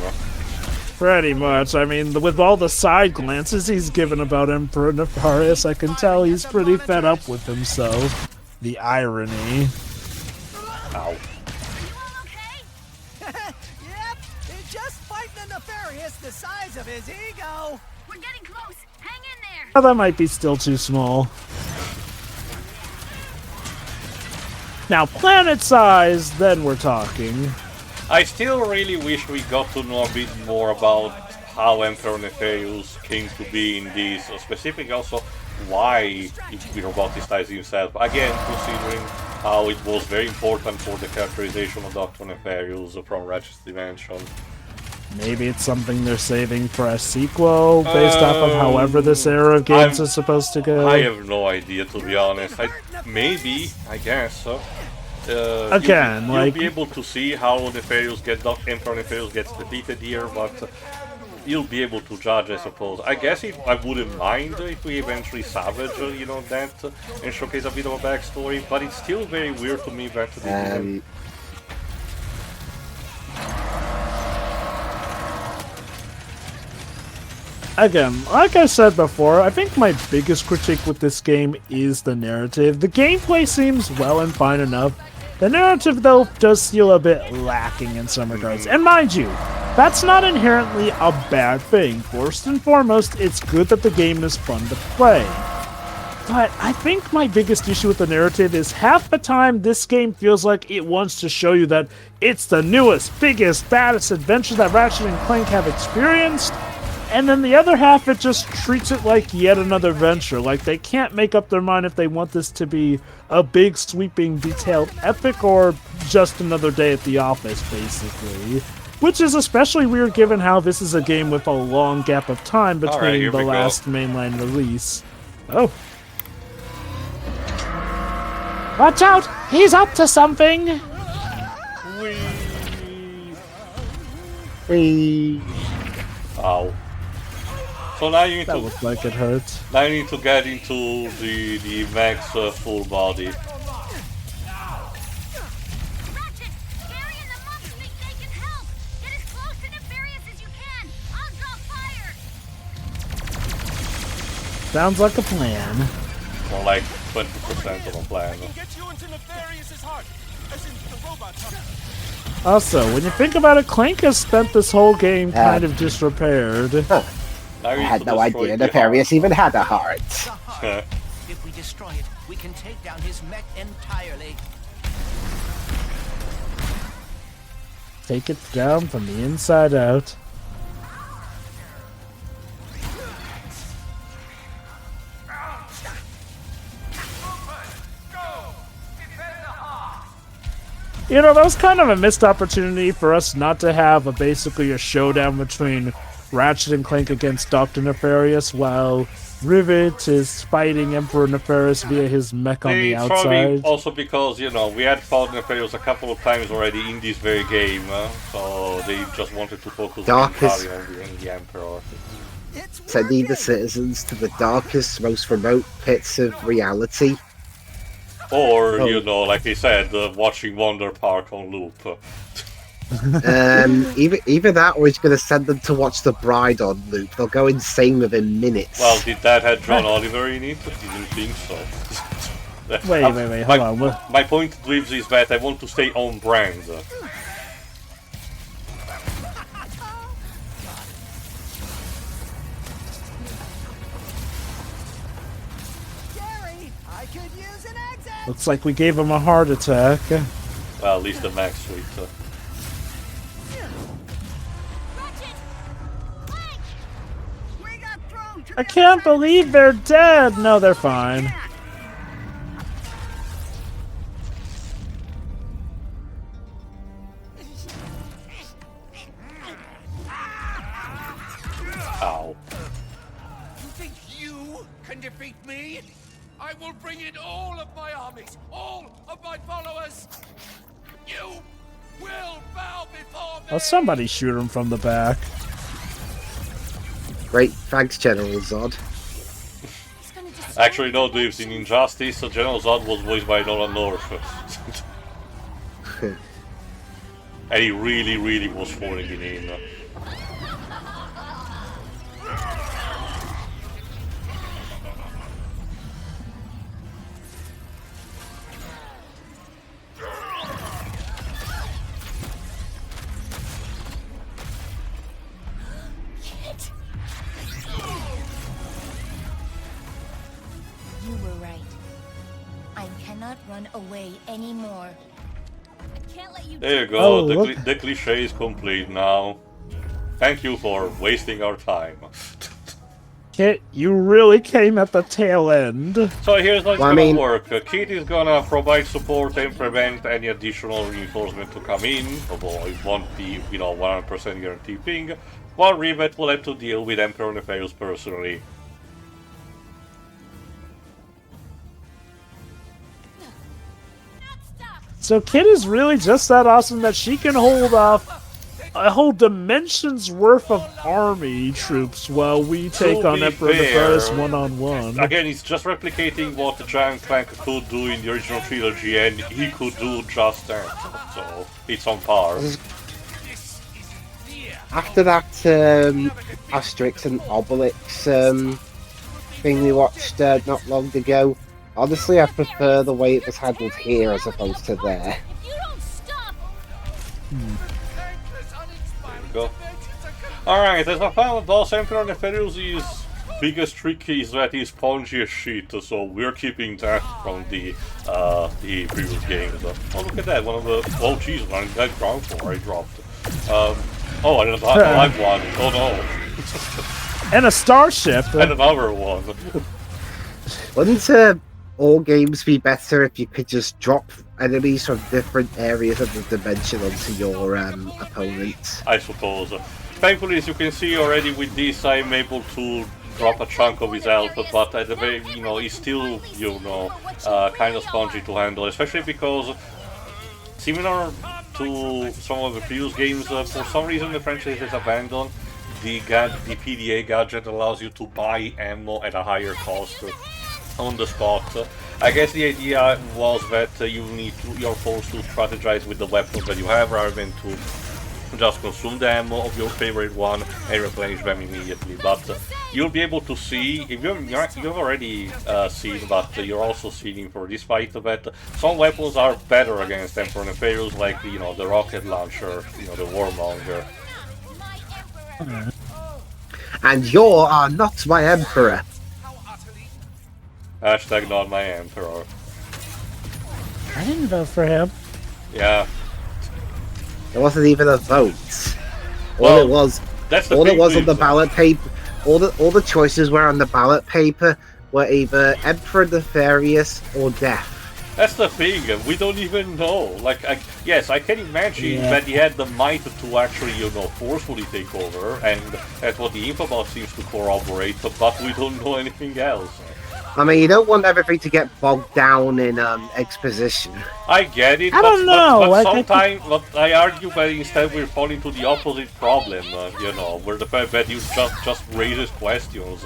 pretty much. I mean, with all the side glances he's given about Emperor Nefarious, I can tell he's pretty fed up with himself. The irony. Ow. Yep, it's just fighting a Nefarious the size of his ego. We're getting close. Hang in there. Oh, that might be still too small. Now, planet size, then we're talking. I still really wish we got to know a bit more about how Emperor Nefarious came to be in this, specifically also why he roboticized himself. Again, considering how it was very important for the characterization of Dr. Nefarious from Ratchet's Dimension. Maybe it's something they're saving for a sequel based off of however this era of games is supposed to go. I have no idea, to be honest. Maybe, I guess. Again, you'll be able to see how Emperor Nefarious gets defeated here, but you'll be able to judge, I suppose. I guess I wouldn't mind if we eventually salvage, that and showcase a bit of a backstory, but it's still very weird to me that they didn't. Again, like I said before, I think my biggest critique with this game is the narrative. The gameplay seems well and fine enough. The narrative, though, does feel a bit lacking in some regards. And mind you, that's not inherently a bad thing. First and foremost, it's good that the game is fun to play. But I think my biggest issue with the narrative is half the time this game feels like it wants to show you that it's the newest, biggest, baddest adventure that Ratchet and Clank have experienced, and then the other half, it just treats it like yet another venture. Like they can't make up their mind if they want this to be a big, sweeping, detailed epic or just another day at the office, basically. Which is especially weird given how this is a game with a long gap of time between the last mainline release. Oh. Watch out! He's up to something! Whee! Ow. So now you need that looked like it hurt. Now you need to get into the max full body. Ratchet, Gary and the monks think they can help. Get as close to Nefarious as you can. I'll draw fire. Sounds like a plan. More like 20% of a plan. Get you into Nafarious's heart, as in the robot's heart. Also, when you think about it, Clank has spent this whole game kind of disrepaired. Huh. I had no idea Nefarious even had a heart. If we destroy it, we can take down his mech entirely. Take it down from the inside out. You know, that was kind of a missed opportunity for us not to have basically a showdown between Ratchet and Clank against Dr. Nefarious while Rivet is fighting Emperor Nefarious via his mech on the outside. Probably also because, we had fought Nefarious a couple of times already in this very game, so they just wanted to focus on the Emperor. Sending the citizens to the darkest, most remote pits of reality. Or, like I said, watching Wonder Park on loop. Either that or he's going to send them to watch The Bride on loop. They'll go insane within minutes. Well, did that have John Oliver in it? Didn't think so. Wait, hold on. My point, Dweebs, is that I want to stay on brand. Gary, I could use an exit. Looks like we gave him a heart attack. Well, at least the max suite. I can't believe they're dead! No, they're fine. Ow. You think you can defeat me? I will bring in all of my armies, all of my followers. You will bow before me. Oh, somebody shoot him from the back. Great, thanks, General Zod. Actually, no, Dweebs, in Injustice, General Zod was voiced by Nolan North. And he really, really was phoning it in. cannot run away anymore. I can't let you There you go, Oh, the, look. the cliche is complete now. Thank you for wasting our time. Kit, you really came at the tail end. So here's how it's Well, I gonna mean- work. Kit is gonna provide support and prevent any additional reinforcement to come in, although it won't be, 100% guarantee ping, while Rivet will have to deal with Emperor Nefarious personally. So Kit is really just that awesome that she can hold off a whole dimension's worth of army troops while we take To on be Emperor fair, Nefarious one-on-one. Again, it's just replicating what Giant Clank could do in the original trilogy, and he could do just that, so it's on par. After that Asterix and Obelix thing we watched not long ago, honestly, I prefer the way it was handled here as opposed to there. If you don't stop, Go. Alright, as a final boss, Emperor Nefarious' biggest trick is that he's spongy as shit, so we're keeping that from the previous games. Oh, look at that, one of the... Oh, jeez, one that ground floor I dropped. Oh, and another live one. Oh And a starship. no. And another one. Wouldn't all games be better if you could just drop enemies from different areas of the dimension onto your opponents? I suppose. Thankfully, as you can see already with this, I'm able to drop a chunk of his health, but at the very, he's still, kind of spongy to handle, especially because, similar to some of the previous games, for some reason the franchise has abandoned the PDA gadget allows you to buy ammo at a higher cost on the spot. I guess the idea was that you're forced to strategize with the weapons that you have rather than to just consume the ammo of your favorite one and replenish them immediately. But you'll be able to see, if you've already seen, but you're also seeing for this fight that some weapons are better against Emperor Nefarious, like the rocket launcher, the warmonger. And you are not my emperor. Hashtag not my emperor. I didn't vote for him. Yeah. There wasn't even a vote. All Well, it was, that's the all it big was on the thing. ballot paper. All the choices were on the ballot paper were either Emperor Nefarious or Death. That's the thing, we don't even know. Like, yes, I can imagine Yeah. that he had the might to actually, forcefully take over, and that's what the infobot seems to corroborate, but we don't know anything else. I mean, you don't want everything to get bogged down in exposition. I get it, I don't know, but like, sometimes, but I argue that instead we're falling to the opposite problem, where the fact that you just raises questions.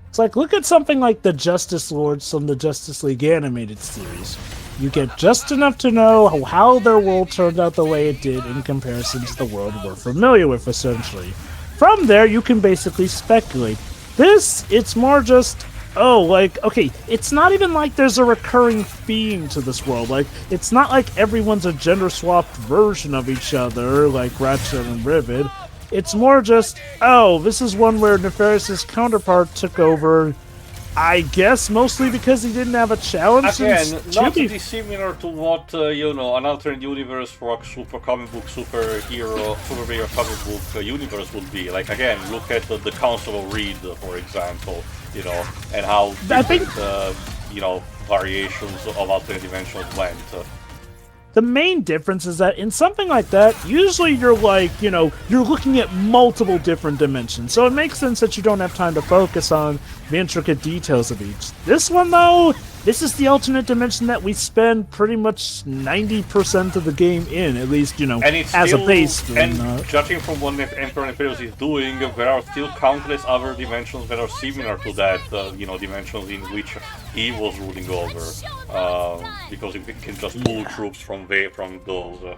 It's like, look at something like the Justice Lords from the Justice League animated series. You get just enough to know how their world turned out the way it did in comparison to the world we're familiar with, essentially. From there, you can basically speculate. This, it's more just, okay, it's not even like there's a recurring theme to this world. Like, it's not like everyone's a gender-swapped version of each other, like Ratchet and Rivet. It's more just, this is one where Nefarious' counterpart took over, I guess mostly because he didn't have a challenge. Again, not dissimilar to what, an alternate universe for a super comic book superhero comic book universe would be. Like, again, look at the Council of Reed, for example, and how different, variations of alternate dimensions went. The main difference is that in something like that, usually you're like, you're looking at multiple different dimensions. So it makes sense that you don't have time to focus on the intricate details of each. This one, though, this is the alternate dimension that we spend pretty much 90% of the game in, at least, And it's as still, a base. And judging from what Emperor Nefarious is doing, there are still countless other dimensions that are similar to that, dimensions in which he was ruling over, because he can just pull troops from those.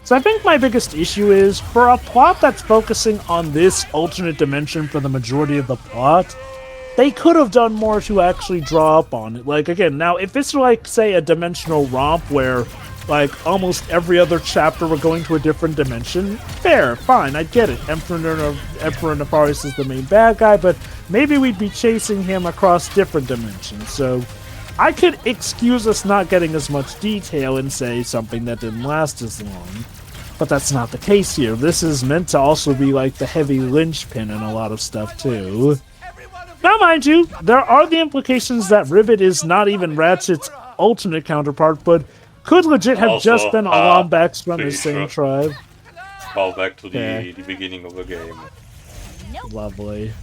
So I think my biggest issue is, for a plot that's focusing on this alternate dimension for the majority of the plot, they could have done more to actually draw up on it. Like, again, now, if it's like, say, a dimensional romp where like almost every other chapter we're going to a different dimension. Fair, fine, I get it. Emperor Nefarious is the main bad guy, but maybe we'd be chasing him across different dimensions. So I could excuse us not getting as much detail and say something that didn't last as long. But that's not the case here. This is meant to also be like the heavy linchpin in a lot of stuff too. Now, mind you, there are the implications that Rivet is not even Ratchet's ultimate counterpart, but could legit have Also, just been a Lombax from the same tribe. Call back to the beginning of the game. Lovely.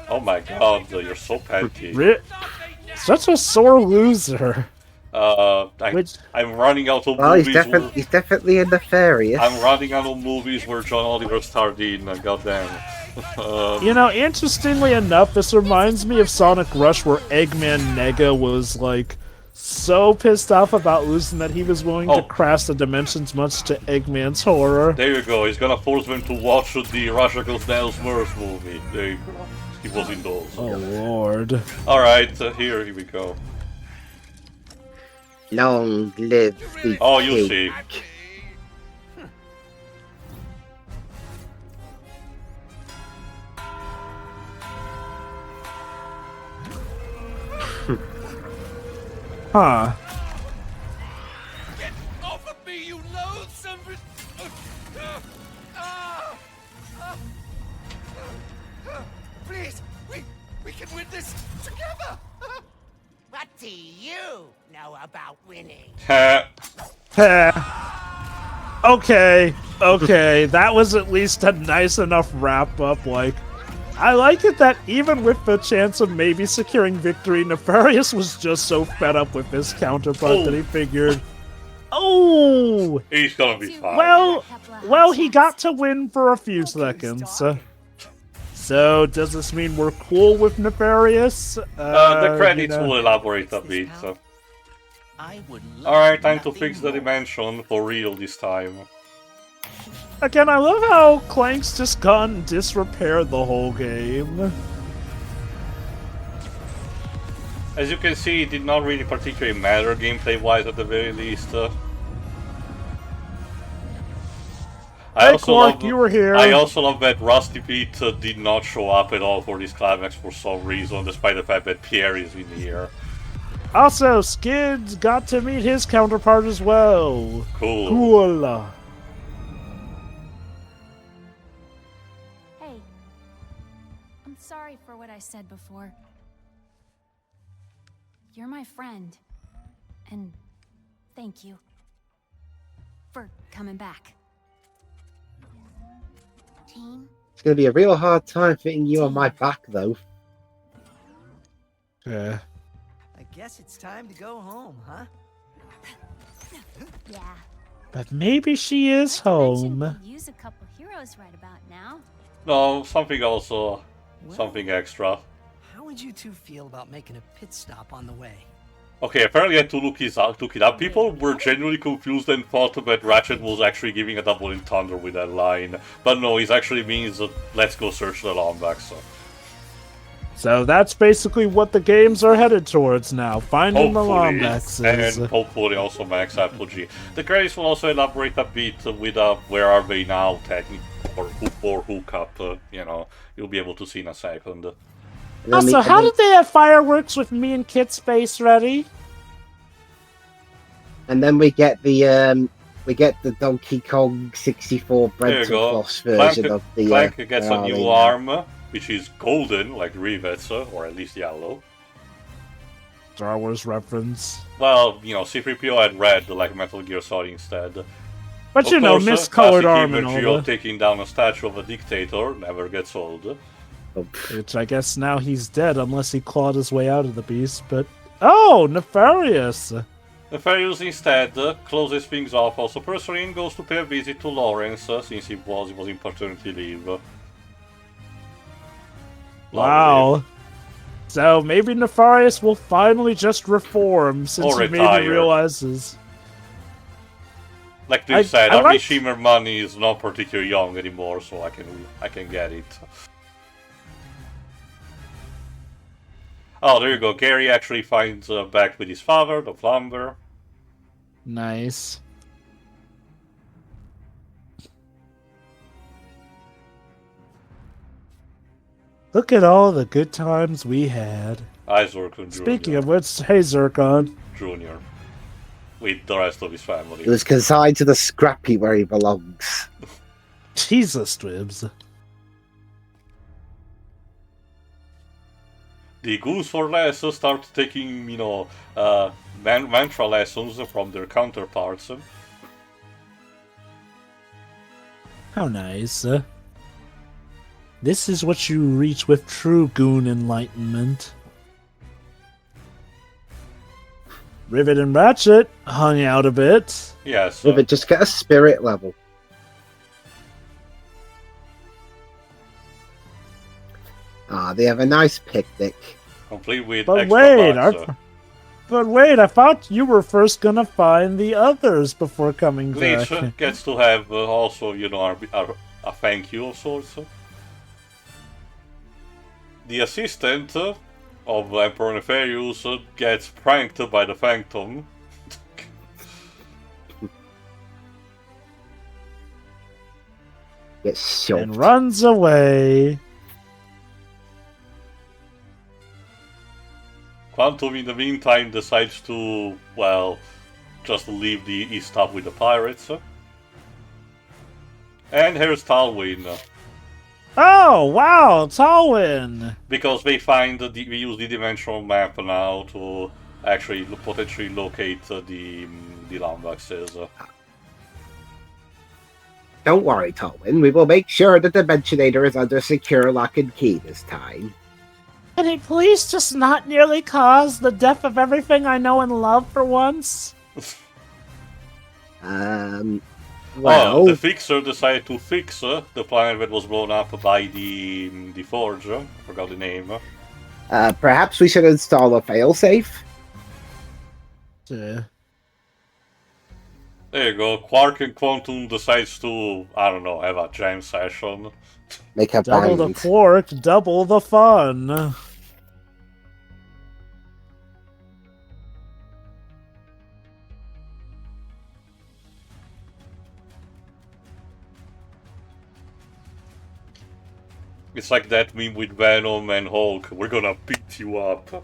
Oh my god, you're so petty. Such a sore loser. I'm running out of Well, movies. he's definitely a Nefarious. I'm running out of movies where John Oliver starred in. Goddamn. You know, interestingly enough, this reminds me of Sonic Rush, where Eggman Nega was like so pissed off about losing that he was willing to crash the dimensions, much to Eggman's horror. There you go. He's gonna force them to watch the Russia Goes Nails Mirth movie. There you go. He was in those. Oh lord. Alright, here we go. Long live the Oh, you see. Huh. Get off of me, you loathsome... Please, we can win this together! What do you know about winning? Okay, that was at least a nice enough wrap-up, like... I like it that even with the chance of maybe securing victory, Nefarious was just so fed up with his counterpart that he figured, oh! He's gonna be fine. Well, he got to win for a few seconds. So, does this mean we're cool with Nefarious? The credits will elaborate a bit. Alright, time to fix the dimension for real this time. Again, I love how Clank's just gone disrepaired the whole game. As you can see, it did not really particularly matter gameplay-wise at the very least. Hey Quark, you were here. I also love that Rusty Pete did not show up at all for this climax for some reason, despite the fact that Pierre is in here. Also, Skids got to meet his counterpart as well. Cool. Hey, I'm sorry for what I said before. You're my friend, and thank you for coming back. Team? It's going to be a real hard time fitting you on my back, though. Yeah. I guess it's time to go home, huh? Yeah. But maybe she is home. We could use a couple heroes right about now. No, something also, something extra. How would you two feel about making a pit stop on the way? Okay, apparently I had to look it up. People were genuinely confused and thought that Ratchet was actually giving a double entendre with that line. But no, it actually means, let's go search the Lombax. So that's basically what the games are headed towards now, finding the Lombaxes. And hopefully also Max Apogee. The credits will also elaborate a bit with where are they now, technically, or hookup, you know, you'll be able to see in a second. Also, how did they have fireworks with me and Kit's face ready? And then we get the Donkey Kong 64 Bread Floss version of the. Clank gets a new arm, which is golden, like Rivets, or at least yellow. Star Wars reference. Well, you know, C-3PO had red, like Metal Gear Solid instead. But of you know, course, miscolored arm and imagery all of taking down a statue of a dictator never gets old. Which I guess now he's dead unless he clawed his way out of the beast, but... Oh, Nefarious! Nefarious instead closes things off. Also, Perserin goes to pay a visit to Lawrence since he was in paternity leave. Wow. Lovely. So maybe Nefarious will finally just reform since Or he maybe retire. realizes... Like they said, I Army like... Shimmer money is not particularly young anymore, so I can get it. Oh, there you go. Gary actually finds back with his father, the plumber. Nice. Look at all the good times we had. Zircon Jr. Speaking of which, hey Zircon. Jr. With the rest of his family. He was consigned to the scrappy where he belongs. Jesus, Twibs. The Goons for Less start taking, mantra lessons from their counterparts. How nice. This is what you reach with true goon enlightenment. Rivet and Ratchet hung out a bit. Yes. But just get a spirit level. Ah, they have a nice picnic. Complete with But extra wait, packs, but wait, I thought you were first gonna find the others before coming back. Glitch gets to have also, a thank you of sorts. The assistant of Emperor Nefarious gets pranked by the Phantom. Gets shot. And runs away. Quantum, in the meantime, decides to, well, just leave the stuff with the pirates. And here's Talwyn. Oh, wow, Talwyn! Because they we use the dimensional map now to actually potentially locate the Lombaxes. Don't worry, Tolwyn. We will make sure that the Dimensionator is under secure lock and key this time. Can he please just not nearly cause the death of everything I know and love for once? Well, the Fixer decided to fix the planet that was blown up by the Forge. I forgot the name. perhaps we should install a failsafe? Yeah. There you go. Quark and Quantum decides to, I don't know, have a jam session. Make a Double the bind. quark, double the fun. It's like that meme with Venom and Hulk. We're gonna beat you up.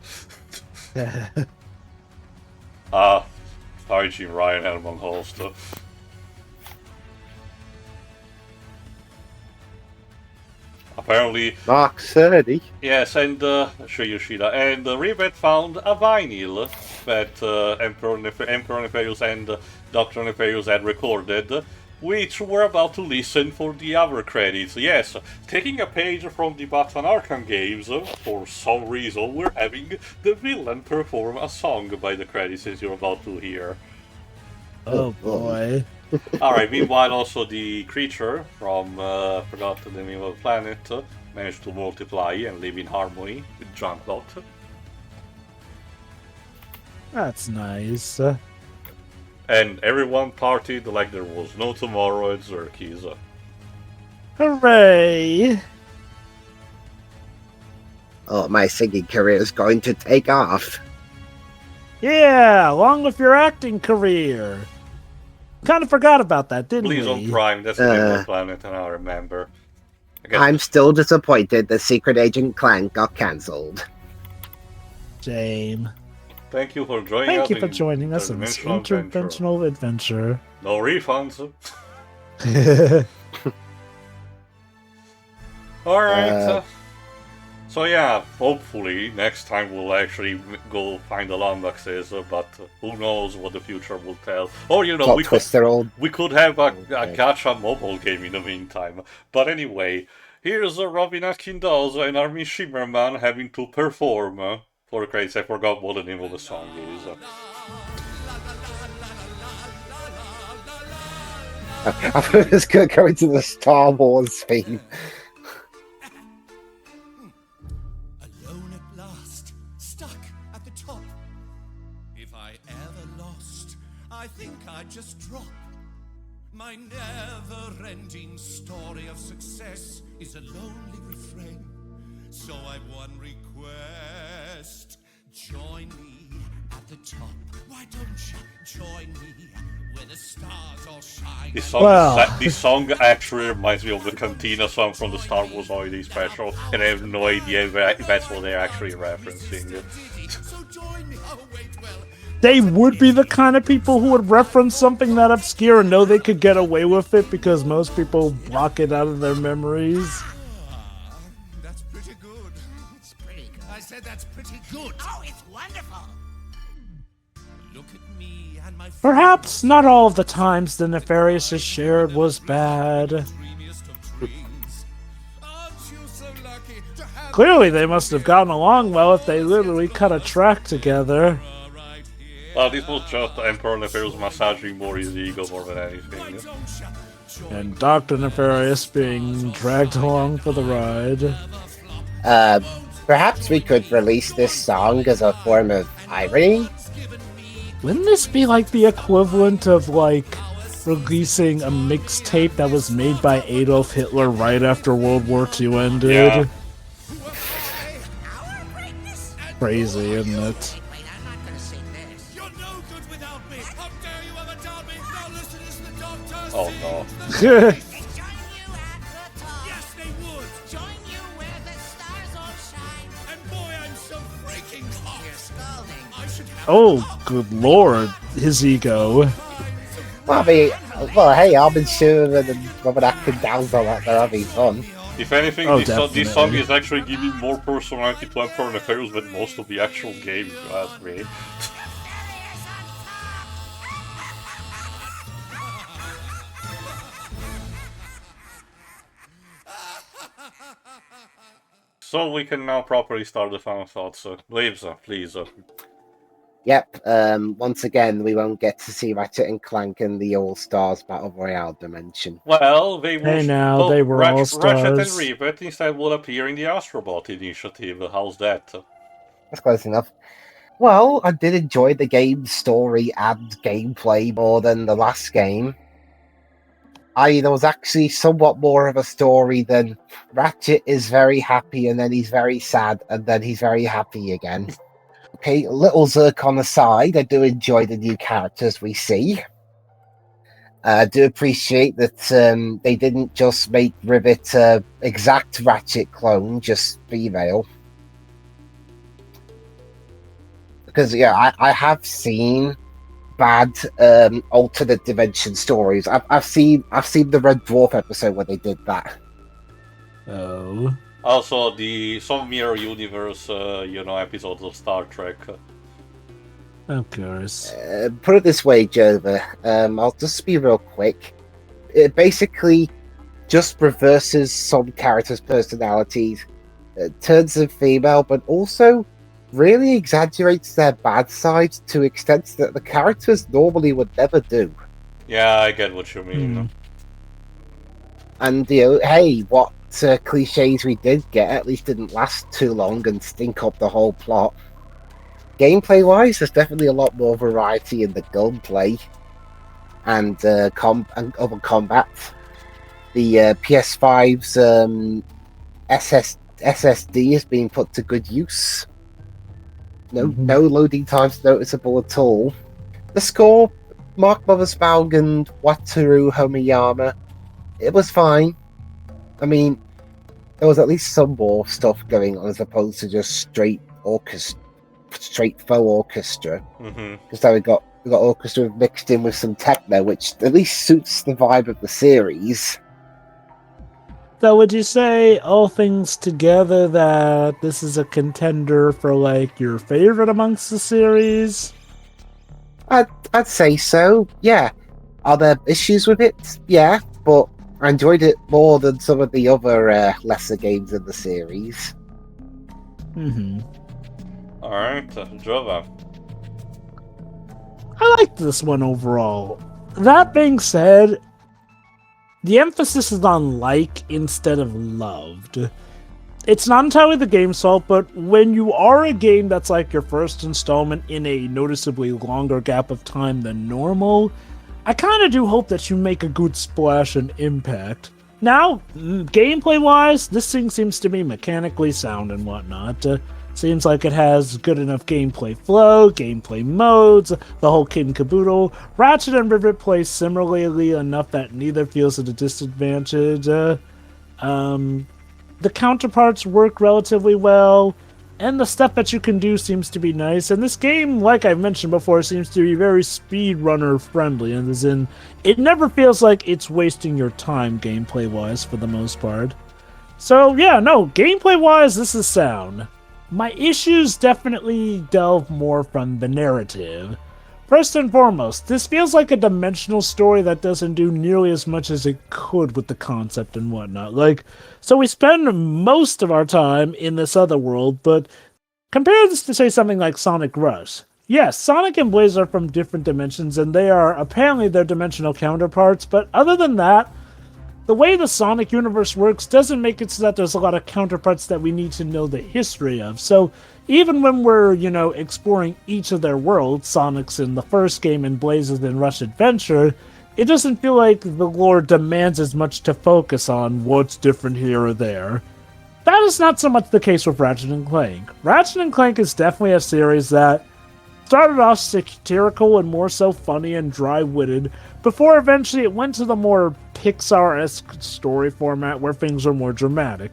Origin Ryan Herman Holst. Apparently, Mark 30. yes, and show Yoshida. And Rivet found a vinyl that Emperor Nefarious and Dr. Nefarious had recorded, which we're about to listen for the other credits. Yes, taking a page from the Batman Arkham games, for some reason we're having the villain perform a song by the credits, as you're about to hear. Oh boy. Alright, meanwhile also the creature from, forgot the name of the planet, managed to multiply and live in harmony with Junkbot. That's nice. And everyone partied like there was no tomorrow at Zerky's. Hooray! Oh, my singing career is going to take off. Yeah, along with your acting career. Kind of forgot about that, didn't Please we? on Prime, that's the name of the planet, and I remember. I'm still disappointed that Secret Agent Clank got cancelled. Shame. Thank you for joining us. Thank you for joining us in this interdimensional adventure. No refunds. Alright. So yeah, hopefully next time we'll actually go find the Lombaxes, but who knows what the future will tell. Or you know, we could have a gacha mobile game in the meantime. But anyway, here's Robin Atkinson and Armin Shimmerman having to perform for the credits. I forgot what the name of the song is. I thought it was going to go into the Star Wars theme. I think I'd just drop. My never-ending story of success is a lonely refrain. So I one request. Join me at the top. Why don't you join me where the stars all shine? This song actually reminds me of the Cantina song from the Star Wars Holiday Special, and I have no idea if that's what they're actually referencing. So join me. Oh, wait, well. They would be the kind of people who would reference something that obscure and know they could get away with it because most people block it out of their memories. That's pretty good. It's pretty good. I said that's pretty good. Oh, it's wonderful. Look at me and my Perhaps not all of the times the Nefarious has shared was bad. dreamiest of dreams. Aren't you so lucky to have Clearly they must have gotten along well if they literally cut a track together. right here? Well, this was just Emperor Nefarious massaging more his ego more than anything. Why don't you join And Dr. Nefarious being dragged along for the ride. Perhaps we could release this song as a form of irony? Wouldn't this be like the equivalent of like releasing a mixtape that was made by Adolf Hitler right after World War II ended? Yeah. Our greatness? Crazy, isn't it? Wait, I'm not gonna sing this. You're no good without me. How dare you ever doubt me? Now listen as the doctor Oh, sings. no. They join you at the top. Yes, they would. Join you where the stars all shine. And boy, I'm so freaking hot. You're scalding. I should have Oh, good lord, his ego. Well, I mean, well, hey, I've been sure that Robert acting down on that they're having fun. If anything, Oh, this song definitely. is actually giving more personality to Emperor Nefarious than most of the actual game, if you ask me. So we can now properly start the final thoughts. Leaves, please. Yep, once again, we won't get to see Ratchet and Clank in the All-Stars Battle Royale dimension. Well, they were. Hey now, they were all Ratchet and stars. Rivet instead will appear in the Astrobot initiative. How's that? That's close enough. Well, I did enjoy the game's story and gameplay more than the last game. There was actually somewhat more of a story than Ratchet is very happy and then he's very sad and then he's very happy again. Okay, little Zircon aside, I do enjoy the new characters we see. I do appreciate that they didn't just make Rivet an exact Ratchet clone, just female. Because yeah, I have seen bad alternate dimension stories. I've seen the Red Dwarf episode where they did that. Oh. Also, some mirror universe, episodes of Star Trek. Of course. Put it this way, Jova. I'll just be real quick. It basically just reverses some characters' personalities, turns them female, but also really exaggerates their bad sides to extents that the characters normally would never do. Yeah, I get what you mean. And, hey, what cliches we did get at least didn't last too long and stink up the whole plot. Gameplay-wise, there's definitely a lot more variety in the gunplay and other combat. The PS5's SSD is being put to good use. No loading times noticeable at all. The score, Mark Mothersbaugh and Wataru Homiyama, it was fine. I mean, there was at least some more stuff going on as opposed to just straight faux orchestra. Because now we got orchestra mixed in with some techno, which at least suits the vibe of the series. So would you say, all things together, that this is a contender for, like, your favorite amongst the series? I'd say so, yeah. Are there issues with it? Yeah, but I enjoyed it more than some of the other lesser games in the series. Alright, Jova. I liked this one overall. That being said, the emphasis is on like instead of loved. It's not entirely the game's fault, but when you are a game that's like your first installment in a noticeably longer gap of time than normal, I kind of do hope that you make a good splash and impact. Now, gameplay-wise, this thing seems to be mechanically sound and whatnot. Seems like it has good enough gameplay flow, gameplay modes, the whole kit and caboodle. Ratchet and Rivet play similarly enough that neither feels at a disadvantage. The counterparts work relatively well, and the stuff that you can do seems to be nice. And this game, like I mentioned before, seems to be very speedrunner friendly, and as in, it never feels like it's wasting your time gameplay-wise for the most part. So yeah, no, gameplay-wise, this is sound. My issues definitely delve more from the narrative. First and foremost, this feels like a dimensional story that doesn't do nearly as much as it could with the concept and whatnot. So we spend most of our time in this other world, but compare this to, say, something like Sonic Rush. Yes, Sonic and Blaze are from different dimensions, and they are apparently their dimensional counterparts, but other than that, the way the Sonic universe works doesn't make it so that there's a lot of counterparts that we need to know the history of. So even when we're, exploring each of their worlds, Sonic's in the first game and Blaze's in Rush Adventure, it doesn't feel like the lore demands as much to focus on what's different here or there. That is not so much the case with Ratchet & Clank. Ratchet & Clank is definitely a series that started off satirical and more so funny and dry-witted, before eventually it went to the more Pixar-esque story format where things are more dramatic.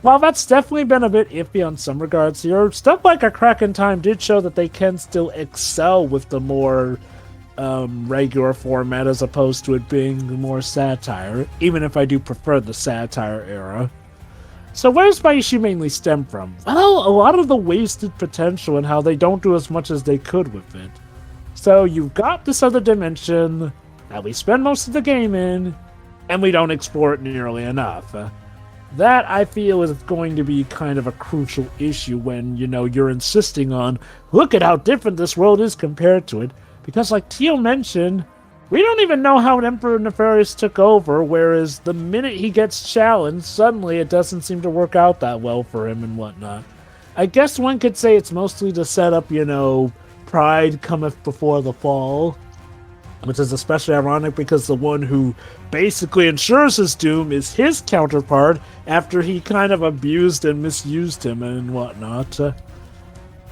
While that's definitely been a bit iffy on some regards here, stuff like A Crack in Time did show that they can still excel with the more regular format as opposed to it being more satire, even if I do prefer the satire era. So where's my issue mainly stem from? Well, a lot of the wasted potential and how they don't do as much as they could with it. So you've got this other dimension that we spend most of the game in, and we don't explore it nearly enough. That, I feel, is going to be kind of a crucial issue when, you're insisting on, look at how different this world is compared to it, because like Teal mentioned, we don't even know how Emeperor Nefarious took over, whereas the minute he gets challenged, suddenly it doesn't seem to work out that well for him and whatnot. I guess one could say it's mostly to set up, pride cometh before the fall, which is especially ironic because the one who basically ensures his doom is his counterpart after he kind of abused and misused him and whatnot.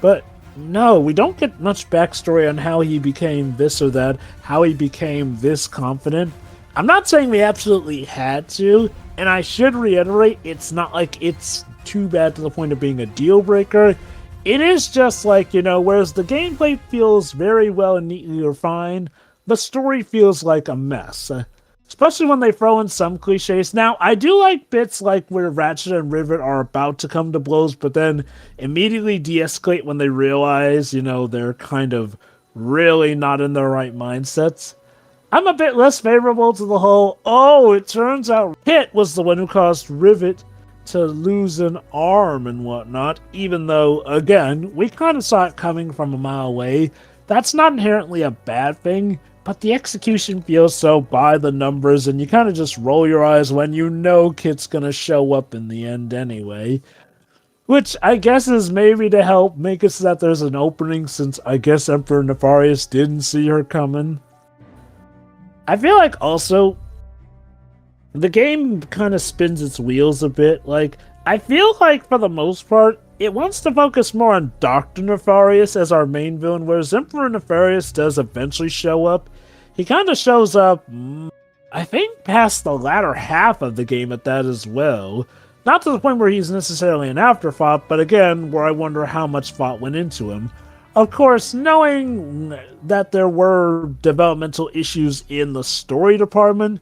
But no, we don't get much backstory on how he became this or that, how he became this confident. I'm not saying we absolutely had to, and I should reiterate, it's not like it's too bad to the point of being a deal breaker. It is just like, whereas the gameplay feels very well and neatly refined, the story feels like a mess. Especially when they throw in some cliches. Now, I do like bits like where Ratchet and Rivet are about to come to blows, but then immediately de-escalate when they realize, they're kind of really not in their right mindsets. I'm a bit less favorable to the whole, it turns out Hit was the one who caused Rivet to lose an arm and whatnot, even though, again, we kind of saw it coming from a mile away. That's not inherently a bad thing, but the execution feels so by the numbers, and you kind of just roll your eyes when Kit's gonna show up in the end anyway. Which I guess is maybe to help make it so that there's an opening, since I guess Emperor Nefarious didn't see her coming. I feel like also, the game kind of spins its wheels a bit. I feel like for the most part, it wants to focus more on Dr. Nefarious as our main villain, whereas Emperor Nefarious does eventually show up. He kind of shows up, I think, past the latter half of the game at that as well. Not to the point where he's necessarily an afterthought, but again, where I wonder how much thought went into him. Of course, knowing that there were developmental issues in the story department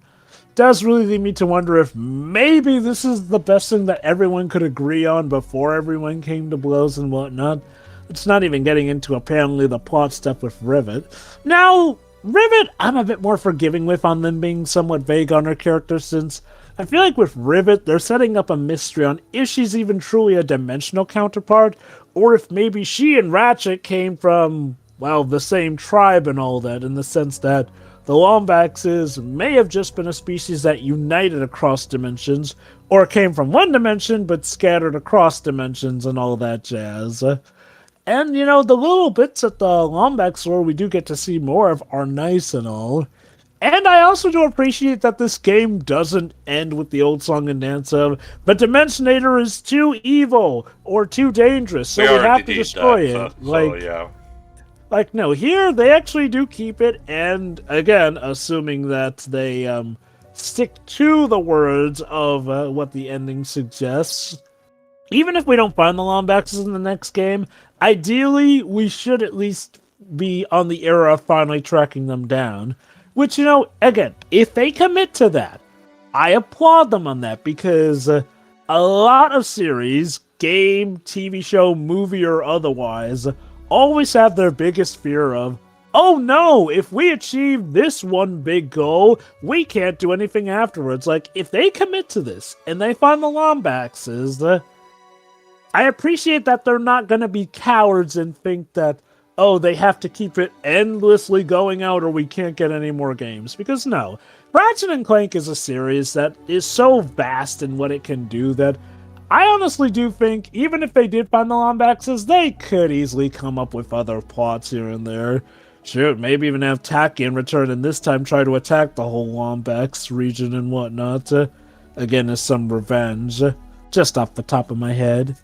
does really lead me to wonder if maybe this is the best thing that everyone could agree on before everyone came to blows and whatnot. It's not even getting into apparently the plot stuff with Rivet. Now, Rivet, I'm a bit more forgiving with on them being somewhat vague on her character, since I feel like with Rivet, they're setting up a mystery on if she's even truly a dimensional counterpart, or if maybe she and Ratchet came from, well, the same tribe and all that, in the sense that the Lombaxes may have just been a species that united across dimensions, or came from one dimension but scattered across dimensions and all that jazz. And, the little bits at the Lombax lore we do get to see more of are nice and all. And I also do appreciate that this game doesn't end with the old song and dance of, the Dimensionator is too evil or too dangerous, so we have already to did destroy that, it. so yeah. Like, no, here they actually do keep it, and again, assuming that they stick to the words of what the ending suggests. Even if we don't find the Lombaxes in the next game, ideally, we should at least be on the era of finally tracking them down. Which, again, if they commit to that, I applaud them on that, because a lot of series, game, TV show, movie, or otherwise, always have their biggest fear of, oh no, if we achieve this one big goal, we can't do anything afterwards. Like, if they commit to this, and they find the Lombaxes, I appreciate that they're not going to be cowards and think that, oh, they have to keep it endlessly going out or we can't get any more games. Because no, Ratchet Clank is a series that is so vast in what it can do that I honestly do think, even if they did find the Lombaxes, they could easily come up with other plots here and there. Shoot, maybe even have Tachyon return and this time try to attack the whole Lombax region and whatnot. Again, as some revenge. Just off the top of my head.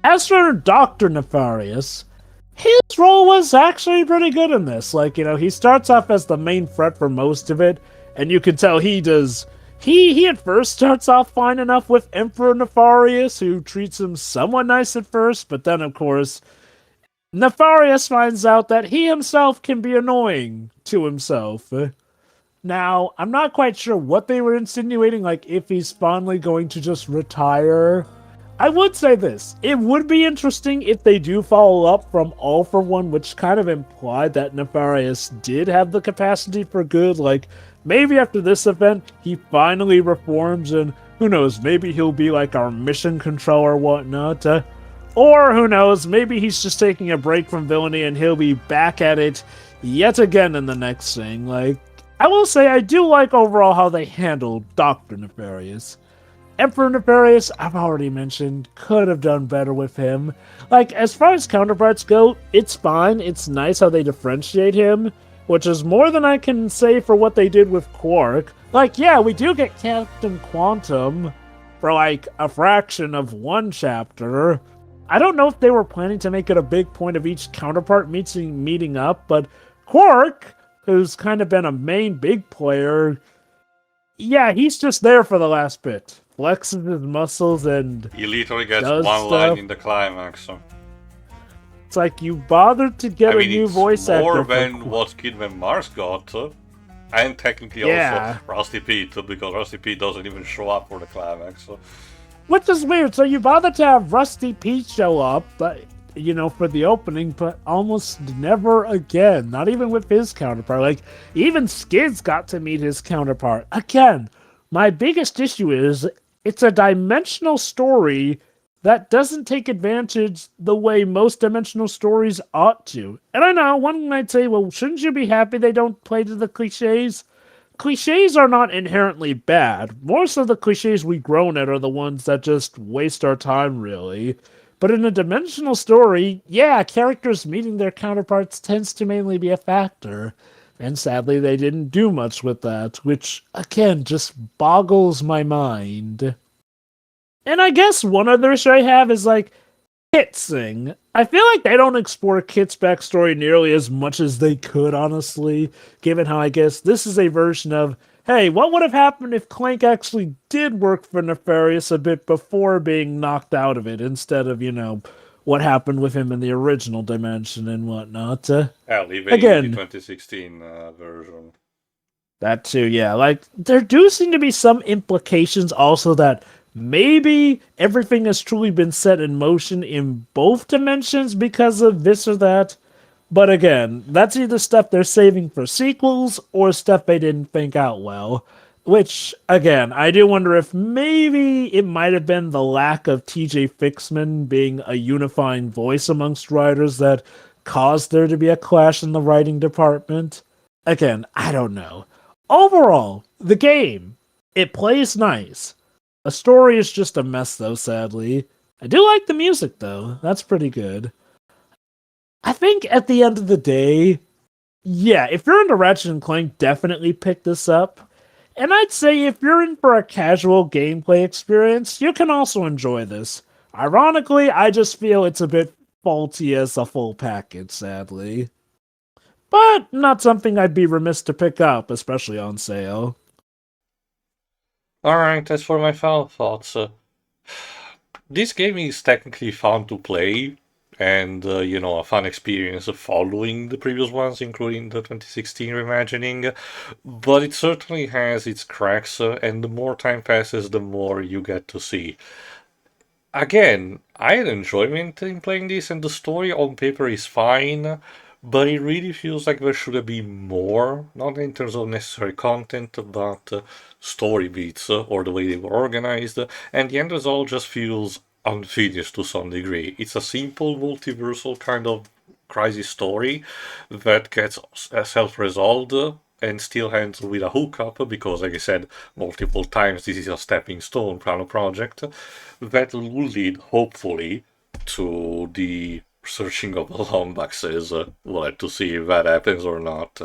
As for Dr. Nefarious, his role was actually pretty good in this. Like, he starts off as the main threat for most of it, and you can tell he does. He at first starts off fine enough with Emperor Nefarious, who treats him somewhat nice at first, but then, of course, Nefarious finds out that he himself can be annoying to himself. Now, I'm not quite sure what they were insinuating, like if he's finally going to just retire. I would say this, it would be interesting if they do follow up from All for One, which kind of implied that Nefarious did have the capacity for good, like, maybe after this event, he finally reforms and, who knows, maybe he'll be like our mission control or whatnot, or, who knows, maybe he's just taking a break from villainy and he'll be back at it yet again in the next thing. Like, I will say I do like overall how they handled Dr. Nefarious. Emperor Nefarious, I've already mentioned, could have done better with him. Like, as far as counterparts go, it's fine. It's nice how they differentiate him, which is more than I can say for what they did with Quark. Like, yeah, we do get Captain Quantum for, like, a fraction of one chapter. I don't know if they were planning to make it a big point of each counterpart meeting up, but Quark, who's kind of been a main big player, yeah, he's just there for the last bit. Flexes his muscles and He literally gets does one stuff. line in the climax. So. It's like you bothered to get I mean, a new it's voice actor. more than what Kidman Mars got, and technically also Rusty Pete, because Rusty Pete doesn't even show up for the climax. So. Which is weird. So you bothered to have Rusty Pete show up, but for the opening, but almost never again. Not even with his counterpart. Like, even Skids got to meet his counterpart. Again, my biggest issue is it's a dimensional story that doesn't take advantage the way most dimensional stories ought to. And I know, one might say, well, shouldn't you be happy they don't play to the cliches? Cliches are not inherently bad. More so the cliches we groan at are the ones that just waste our time, really. But in a dimensional story, yeah, characters meeting their counterparts tends to mainly be a factor. And sadly, they didn't do much with that, which, again, just boggles my mind. And I guess one other issue I have is, like, Kit Sing. I feel like they don't explore Kit's backstory nearly as much as they could, honestly, given how I guess this is a version of, hey, what would have happened if Clank actually did work for Nefarious a bit before being knocked out of it, instead of, what happened with him in the original dimension and whatnot. Hell, even again, in the 2016 version. That too, yeah. Like, there do seem to be some implications also that maybe everything has truly been set in motion in both dimensions because of this or that. But again, that's either stuff they're saving for sequels or stuff they didn't think out well. Which, again, I do wonder if maybe it might have been the lack of TJ Fixman being a unifying voice amongst writers that caused there to be a clash in the writing department. Again, I don't know. Overall, the game, it plays nice. The story is just a mess, though, sadly. I do like the music, though. That's pretty good. I think at the end of the day, Yeah, if you're into Ratchet and Clank, definitely pick this up. And I'd say if you're in for a casual gameplay experience, you can also enjoy this. Ironically, I just feel it's a bit faulty as a full package, sadly. But not something I'd be remiss to pick up, especially on sale. Alright, as for my final thoughts, this game is technically fun to play, and a fun experience following the previous ones, including the 2016 reimagining. But it certainly has its cracks, and the more time passes, the more you get to see. Again, I had enjoyment in playing this, and the story on paper is fine, but it really feels like there should have been more, not in terms of necessary content, but story beats or the way they were organized, and the end result just feels unfinished to some degree. It's a simple multiversal kind of crisis story that gets self-resolved and still ends with a hookup because, like I said multiple times, this is a stepping stone kind of project that will lead, hopefully, to the searching of the Lombaxes. We'll have to see if that happens or not.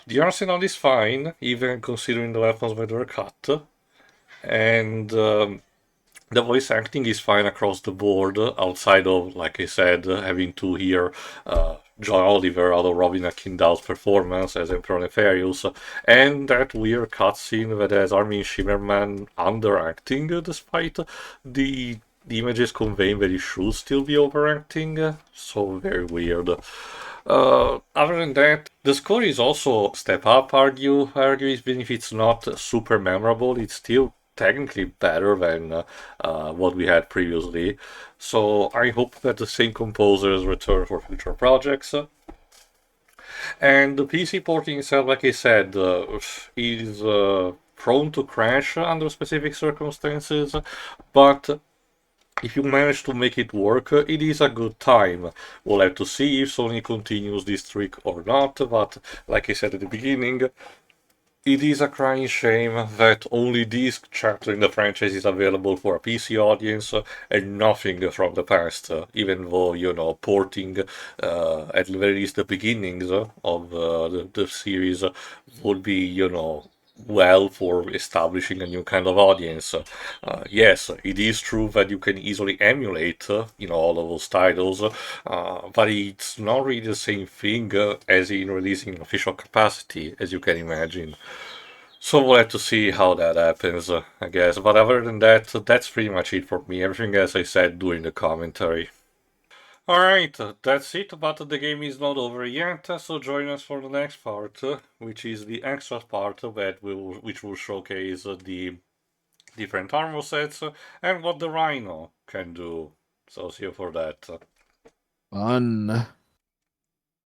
The arsenal is fine, even considering the weapons that were cut, and the voice acting is fine across the board, outside of, like I said, having to hear John Oliver out of Robin Akindale's performance as Emperor Nefarious, and that weird cutscene that has Armin Shimmerman underacting, despite the images conveying that he should still be overacting. So very weird. Other than that, the score is also step up, argue, even if it's not super memorable, it's still technically better than what we had previously. So I hope that the same composers return for future projects. And the PC porting itself, like I said, is prone to crash under specific circumstances, but if you manage to make it work, it is a good time. We'll have to see if Sony continues this trick or not, but like I said at the beginning, it is a crying shame that only this chapter in the franchise is available for a PC audience and nothing from the past, even though, porting, at the very least the beginnings of the series would be, well for establishing a new kind of audience. Yes, it is true that you can easily emulate, all of those titles, but it's not really the same thing as in releasing official capacity, as you can imagine. So we'll have to see how that happens, I guess. But other than that, that's pretty much it for me. Everything as I said during the commentary. Alright, that's it, but the game is not over yet, so join us for the next part, which is the extra part which will showcase the different armor sets and what the Rhino can do. So see you for that. Fun.